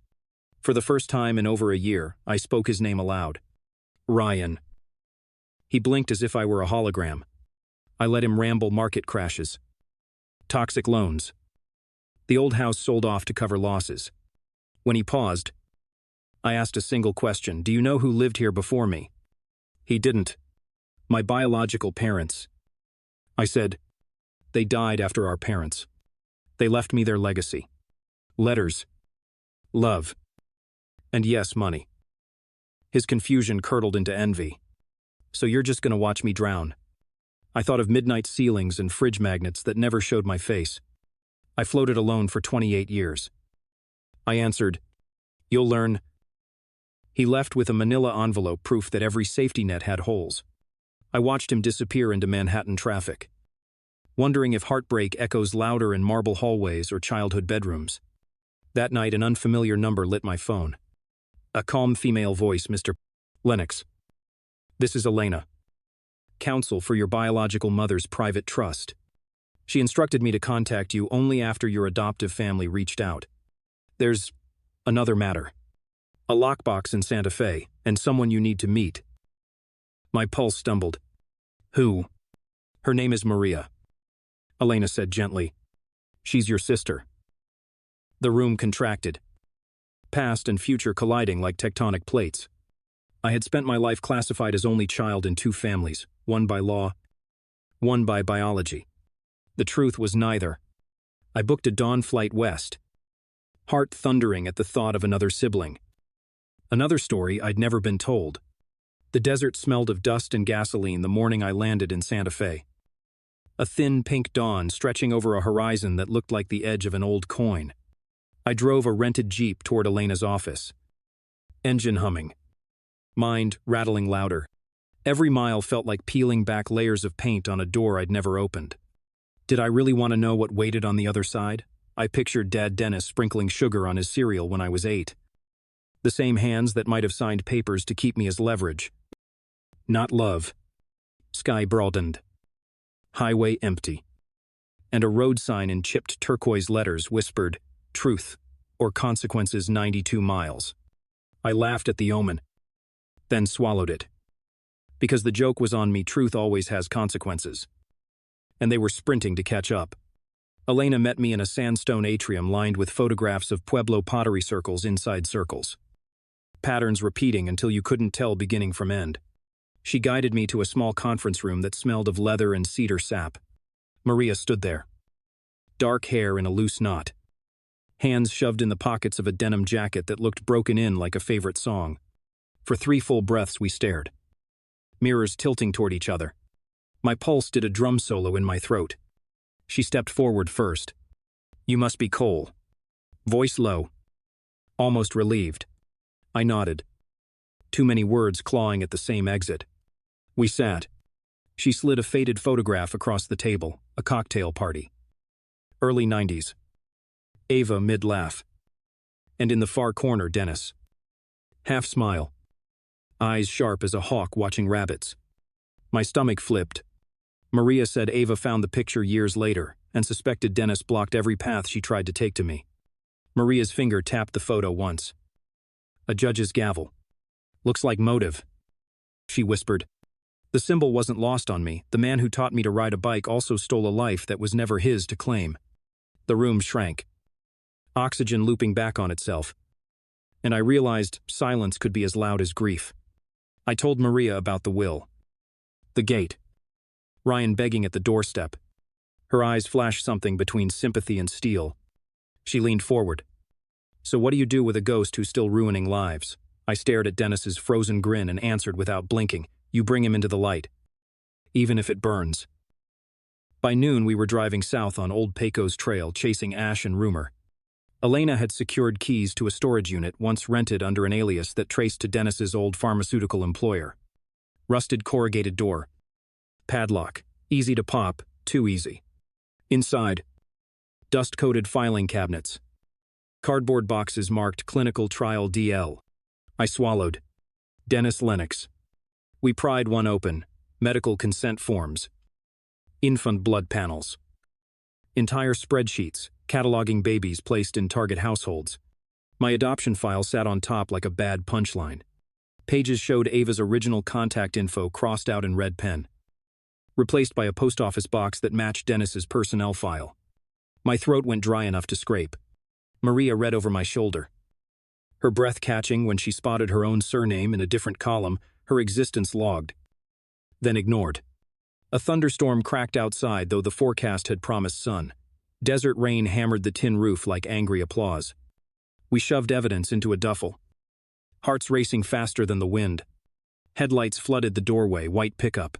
For the first time in over a year, I spoke his name aloud. "Ryan." He blinked as if I were a hologram. I let him ramble market crashes, toxic loans. The old house sold off to cover losses. When he paused, I asked a single question. "Do you know who lived here before me?" He didn't. "My biological parents." I said, "They died after our parents. They left me their legacy. Letters, love, and yes, money." His confusion curdled into envy. "So you're just gonna watch me drown?" I thought of midnight ceilings and fridge magnets that never showed my face. I floated alone for 28 years. I answered, "You'll learn." He left with a manila envelope, proof that every safety net had holes. I watched him disappear into Manhattan traffic, wondering if heartbreak echoes louder in marble hallways or childhood bedrooms. That night, an unfamiliar number lit my phone. A calm female voice, "Mr. Lennox. This is Elena, counsel for your biological mother's private trust. She instructed me to contact you only after your adoptive family reached out. There's another matter. A lockbox in Santa Fe, and someone you need to meet." My pulse stumbled. "Who?" "Her name is Maria," Elena said gently. "She's your sister." The room contracted, past and future colliding like tectonic plates. I had spent my life classified as only child in 2 families, one by law, one by biology. The truth was neither. I booked a dawn flight west, heart thundering at the thought of another sibling. Another story I'd never been told. The desert smelled of dust and gasoline the morning I landed in Santa Fe. A thin pink dawn stretching over a horizon that looked like the edge of an old coin. I drove a rented Jeep toward Elena's office. Engine humming, mind rattling louder. Every mile felt like peeling back layers of paint on a door I'd never opened. Did I really want to know what waited on the other side? I pictured Dad Dennis sprinkling sugar on his cereal when I was 8. The same hands that might have signed papers to keep me as leverage. Not love. Sky broadened. Highway empty. And a road sign in chipped turquoise letters whispered, "Truth, or consequences 92 miles. I laughed at the omen, then swallowed it. Because the joke was on me, truth always has consequences. And they were sprinting to catch up. Elena met me in a sandstone atrium lined with photographs of Pueblo pottery circles inside circles. Patterns repeating until you couldn't tell beginning from end. She guided me to a small conference room that smelled of leather and cedar sap. Maria stood there. Dark hair in a loose knot. Hands shoved in the pockets of a denim jacket that looked broken in like a favorite song. For 3 full breaths we stared. Mirrors tilting toward each other. My pulse did a drum solo in my throat. She stepped forward first. "You must be Cole." Voice low. Almost relieved. I nodded. Too many words clawing at the same exit. We sat. She slid a faded photograph across the table, a cocktail party. Early 90s. Ava mid-laugh. And in the far corner, Dennis. Half smile. Eyes sharp as a hawk watching rabbits. My stomach flipped. Maria said Ava found the picture years later and suspected Dennis blocked every path she tried to take to me. Maria's finger tapped the photo once. A judge's gavel. "Looks like motive," she whispered. The symbol wasn't lost on me. The man who taught me to ride a bike also stole a life that was never his to claim. The room shrank. Oxygen looping back on itself. And I realized silence could be as loud as grief. I told Maria about the will. The gate. Ryan begging at the doorstep. Her eyes flashed something between sympathy and steel. She leaned forward. "So what do you do with a ghost who's still ruining lives?" I stared at Dennis's frozen grin and answered without blinking. "You bring him into the light. Even if it burns." By noon we were driving south on Old Pecos Trail chasing Ash and Rumor. Elena had secured keys to a storage unit once rented under an alias that traced to Dennis's old pharmaceutical employer. Rusted corrugated door. Padlock. Easy to pop, too easy. Inside. Dust-coated filing cabinets. Cardboard boxes marked Clinical Trial DL. I swallowed. Dennis Lennox. We pried one open. Medical consent forms. Infant blood panels. Entire spreadsheets, cataloging babies placed in target households. My adoption file sat on top like a bad punchline. Pages showed Ava's original contact info crossed out in red pen. Replaced by a post office box that matched Dennis's personnel file. My throat went dry enough to scrape. Maria read over my shoulder. Her breath catching when she spotted her own surname in a different column, her existence logged. Then ignored. A thunderstorm cracked outside, though the forecast had promised sun. Desert rain hammered the tin roof like angry applause. We shoved evidence into a duffel. Hearts racing faster than the wind. Headlights flooded the doorway, white pickup.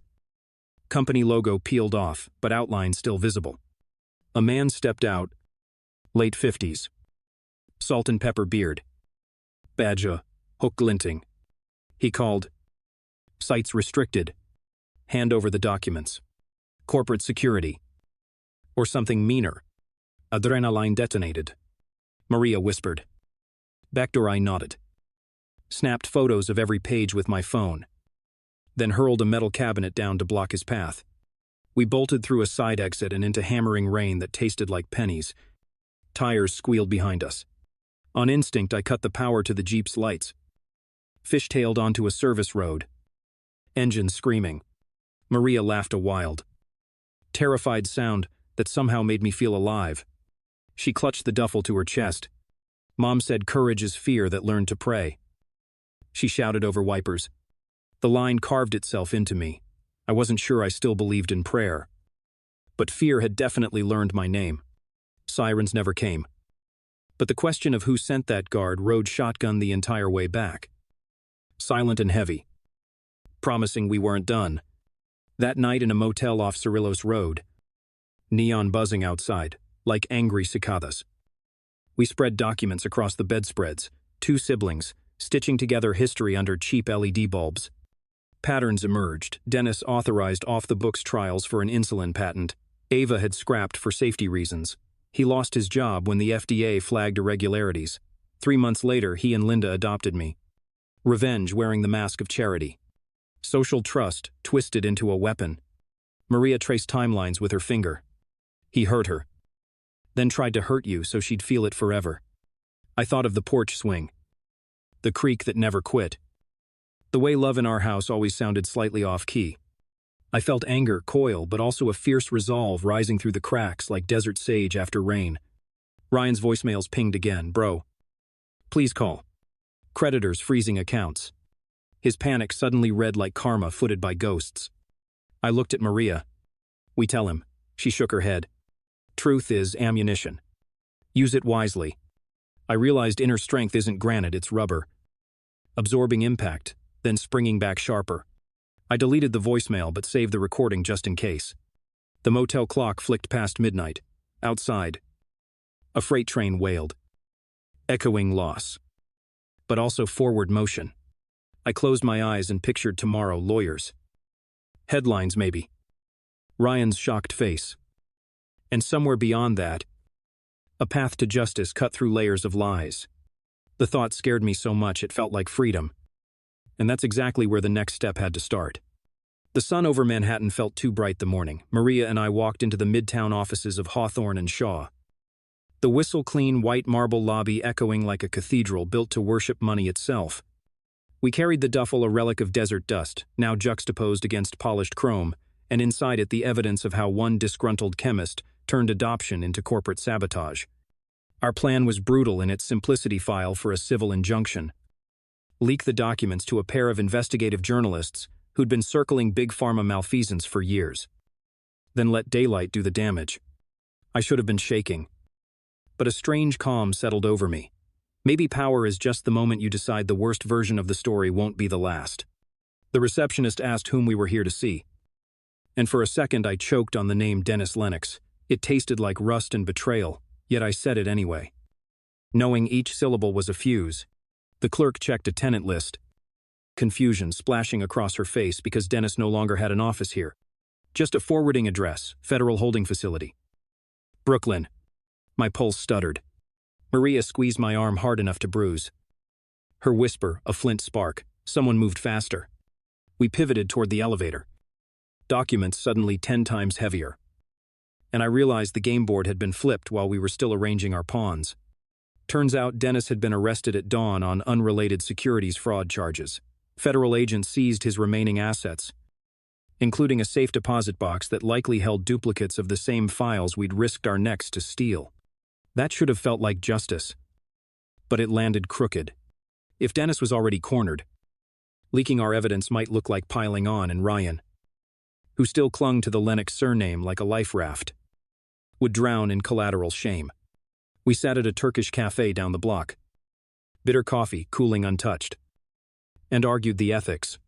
Company logo peeled off, but outline still visible. A man stepped out. Late 50s. Salt and pepper beard. Badge, hook glinting. He called. "Sites restricted. Hand over the documents. Corporate security." Or something meaner. "Adrenaline detonated." Maria whispered. Backdoor I nodded. Snapped photos of every page with my phone. Then hurled a metal cabinet down to block his path. We bolted through a side exit and into hammering rain that tasted like pennies. Tires squealed behind us. On instinct, I cut the power to the Jeep's lights. Fishtailed onto a service road. Engine screaming. Maria laughed a wild, terrified sound that somehow made me feel alive. She clutched the duffel to her chest. Mom said courage is fear that learned to pray. She shouted over wipers. The line carved itself into me. I wasn't sure I still believed in prayer. But fear had definitely learned my name. Sirens never came. But the question of who sent that guard rode shotgun the entire way back. Silent and heavy. Promising we weren't done. That night in a motel off Cerrillos Road. Neon buzzing outside, like angry cicadas. We spread documents across the bedspreads, 2 siblings, stitching together history under cheap LED bulbs. Patterns emerged. Dennis authorized off-the-books trials for an insulin patent. Ava had scrapped for safety reasons. He lost his job when the FDA flagged irregularities. 3 months later, he and Linda adopted me. Revenge wearing the mask of charity. Social trust twisted into a weapon. Maria traced timelines with her finger. He hurt her. Then tried to hurt you so she'd feel it forever. I thought of the porch swing, the creak that never quit, the way love in our house always sounded slightly off-key. I felt anger coil, but also a fierce resolve rising through the cracks like desert sage after rain. Ryan's voicemails pinged again. Bro, please call. Creditors freezing accounts. His panic suddenly read like karma footed by ghosts. I looked at Maria. We tell him. She shook her head. Truth is ammunition. Use it wisely. I realized inner strength isn't granite, it's rubber. Absorbing impact, then springing back sharper. I deleted the voicemail but saved the recording just in case. The motel clock flicked past midnight. Outside, a freight train wailed. Echoing loss. But also forward motion. I closed my eyes and pictured tomorrow lawyers. Headlines, maybe. Ryan's shocked face. And somewhere beyond that, a path to justice cut through layers of lies. The thought scared me so much it felt like freedom. And that's exactly where the next step had to start. The sun over Manhattan felt too bright the morning. Maria and I walked into the midtown offices of Hawthorne and Shaw. The whistle-clean white marble lobby echoing like a cathedral built to worship money itself. We carried the duffel, a relic of desert dust, now juxtaposed against polished chrome, and inside it the evidence of how one disgruntled chemist turned adoption into corporate sabotage. Our plan was brutal in its simplicity: file for a civil injunction. Leak the documents to a pair of investigative journalists who'd been circling big pharma malfeasance for years. Then let daylight do the damage. I should have been shaking. But a strange calm settled over me. Maybe power is just the moment you decide the worst version of the story won't be the last. The receptionist asked whom we were here to see. And for a second I choked on the name Dennis Lennox. It tasted like rust and betrayal, yet I said it anyway. Knowing each syllable was a fuse. The clerk checked a tenant list. Confusion splashing across her face because Dennis no longer had an office here. Just a forwarding address, Federal Holding Facility. Brooklyn. My pulse stuttered. Maria squeezed my arm hard enough to bruise. Her whisper, a flint spark. Someone moved faster. We pivoted toward the elevator. Documents suddenly 10 times heavier. And I realized the game board had been flipped while we were still arranging our pawns. Turns out Dennis had been arrested at dawn on unrelated securities fraud charges. Federal agents seized his remaining assets, including a safe deposit box that likely held duplicates of the same files we'd risked our necks to steal. That should have felt like justice. But it landed crooked. If Dennis was already cornered, leaking our evidence might look like piling on, and Ryan, who still clung to the Lennox surname like a life raft, would drown in collateral shame. We sat at a Turkish cafe down the block. Bitter coffee, cooling untouched. And argued the ethics.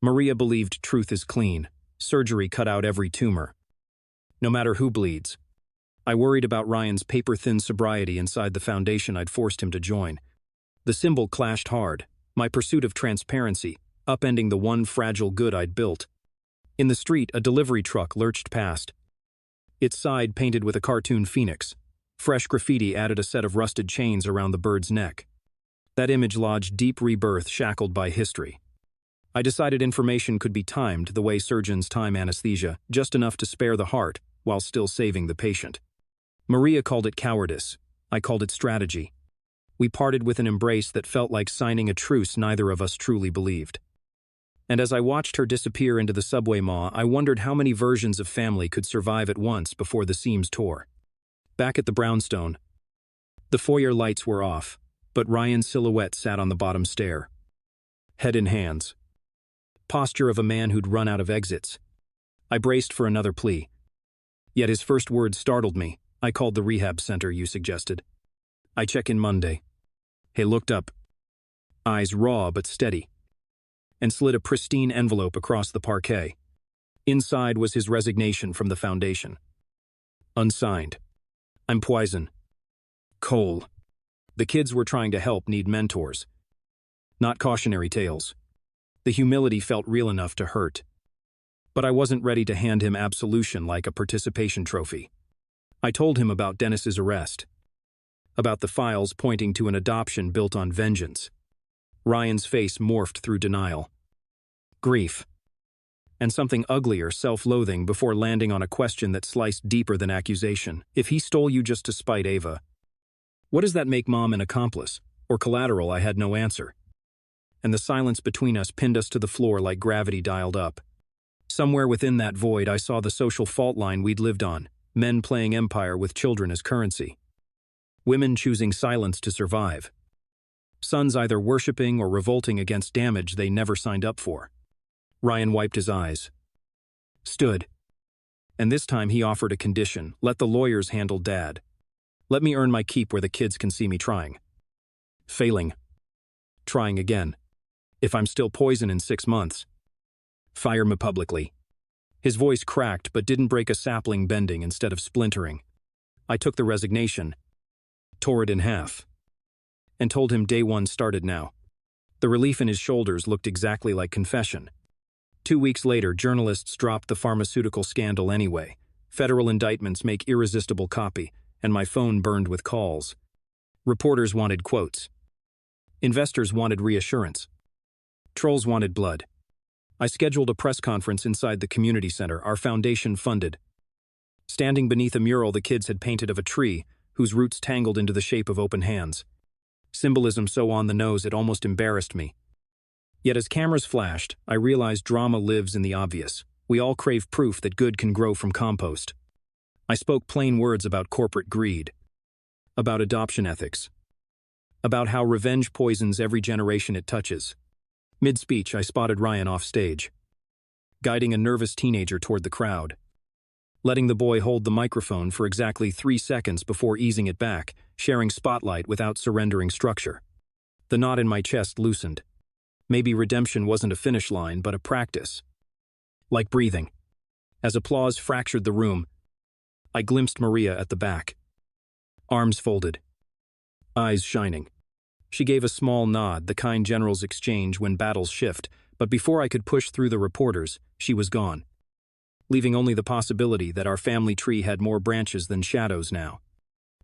Maria believed truth is clean. Surgery cut out every tumor. No matter who bleeds. I worried about Ryan's paper-thin sobriety inside the foundation I'd forced him to join. The symbol clashed hard. My pursuit of transparency, upending the one fragile good I'd built. In the street, a delivery truck lurched past. Its side painted with a cartoon phoenix. Fresh graffiti added a set of rusted chains around the bird's neck. That image lodged deep rebirth shackled by history. I decided information could be timed the way surgeons time anesthesia, just enough to spare the heart while still saving the patient. Maria called it cowardice. I called it strategy. We parted with an embrace that felt like signing a truce neither of us truly believed. And as I watched her disappear into the subway maw, I wondered how many versions of family could survive at once before the seams tore. Back at the brownstone, the foyer lights were off, but Ryan's silhouette sat on the bottom stair. Head in hands. Posture of a man who'd run out of exits. I braced for another plea. Yet his first words startled me. I called the rehab center you suggested. I check in Monday. He looked up, eyes raw but steady, and slid a pristine envelope across the parquet. Inside was his resignation from the foundation. Unsigned. I'm poison. Cole. The kids we're trying to help need mentors. Not cautionary tales. The humility felt real enough to hurt. But I wasn't ready to hand him absolution like a participation trophy. I told him about Dennis's arrest. About the files pointing to an adoption built on vengeance. Ryan's face morphed through denial. Grief. And something uglier, self-loathing, before landing on a question that sliced deeper than accusation. If he stole you just to spite Ava, What does that make Mom an accomplice? Or collateral? I had no answer. And the silence between us pinned us to the floor like gravity dialed up. Somewhere within that void I saw the social fault line we'd lived on, men playing empire with children as currency. Women choosing silence to survive. Sons either worshipping or revolting against damage they never signed up for. Ryan wiped his eyes. Stood. And this time he offered a condition: let the lawyers handle Dad. Let me earn my keep where the kids can see me trying. Failing. Trying again. If I'm still poison in 6 months. Fire me publicly. His voice cracked but didn't break a sapling bending instead of splintering. I took the resignation, tore it in half, and told him day one started now. The relief in his shoulders looked exactly like confession. 2 weeks later, journalists dropped the pharmaceutical scandal anyway. Federal indictments make irresistible copy, and my phone burned with calls. Reporters wanted quotes. Investors wanted reassurance. Trolls wanted blood. I scheduled a press conference inside the community center our foundation funded. Standing beneath a mural the kids had painted of a tree, whose roots tangled into the shape of open hands. Symbolism so on the nose it almost embarrassed me. Yet as cameras flashed, I realized drama lives in the obvious. We all crave proof that good can grow from compost. I spoke plain words about corporate greed, about adoption ethics, about how revenge poisons every generation it touches. Mid-speech, I spotted Ryan off stage, guiding a nervous teenager toward the crowd, letting the boy hold the microphone for exactly 3 seconds before easing it back, sharing spotlight without surrendering structure. The knot in my chest loosened. Maybe redemption wasn't a finish line, but a practice. Like breathing. As applause fractured the room, I glimpsed Maria at the back. Arms folded. Eyes shining. She gave a small nod, the kind generals exchange when battles shift, but before I could push through the reporters, she was gone, leaving only the possibility that our family tree had more branches than shadows now.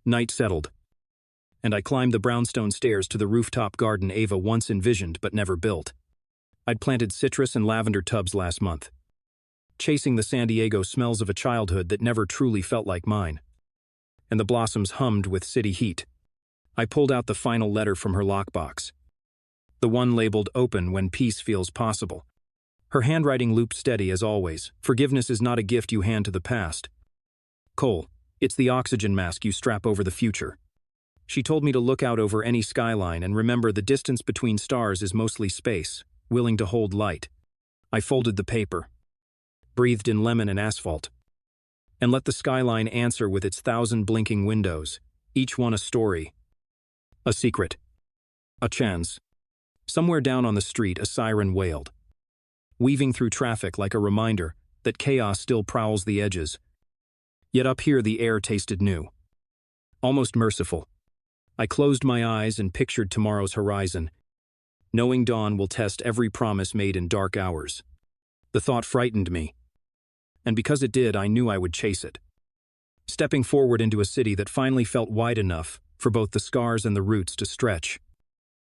Night settled, and I climbed the brownstone stairs to the rooftop garden Ava once envisioned but never built. I'd planted citrus and lavender tubs last month, chasing the San Diego smells of a childhood that never truly felt like mine. And the blossoms hummed with city heat. I pulled out the final letter from her lockbox, the one labeled "Open when peace feels possible." Her handwriting looped steady as always. Forgiveness is not a gift you hand to the past. Cole, it's the oxygen mask you strap over the future. She told me to look out over any skyline and remember the distance between stars is mostly space, willing to hold light. I folded the paper, breathed in lemon and asphalt, and let the skyline answer with its 1,000 blinking windows, each one a story, a secret, a chance. Somewhere down on the street, a siren wailed, weaving through traffic like a reminder that chaos still prowls the edges. Yet up here the air tasted new, almost merciful. I closed my eyes and pictured tomorrow's horizon, knowing dawn will test every promise made in dark hours. The thought frightened me, and because it did, I knew I would chase it. Stepping forward into a city that finally felt wide enough for both the scars and the roots to stretch.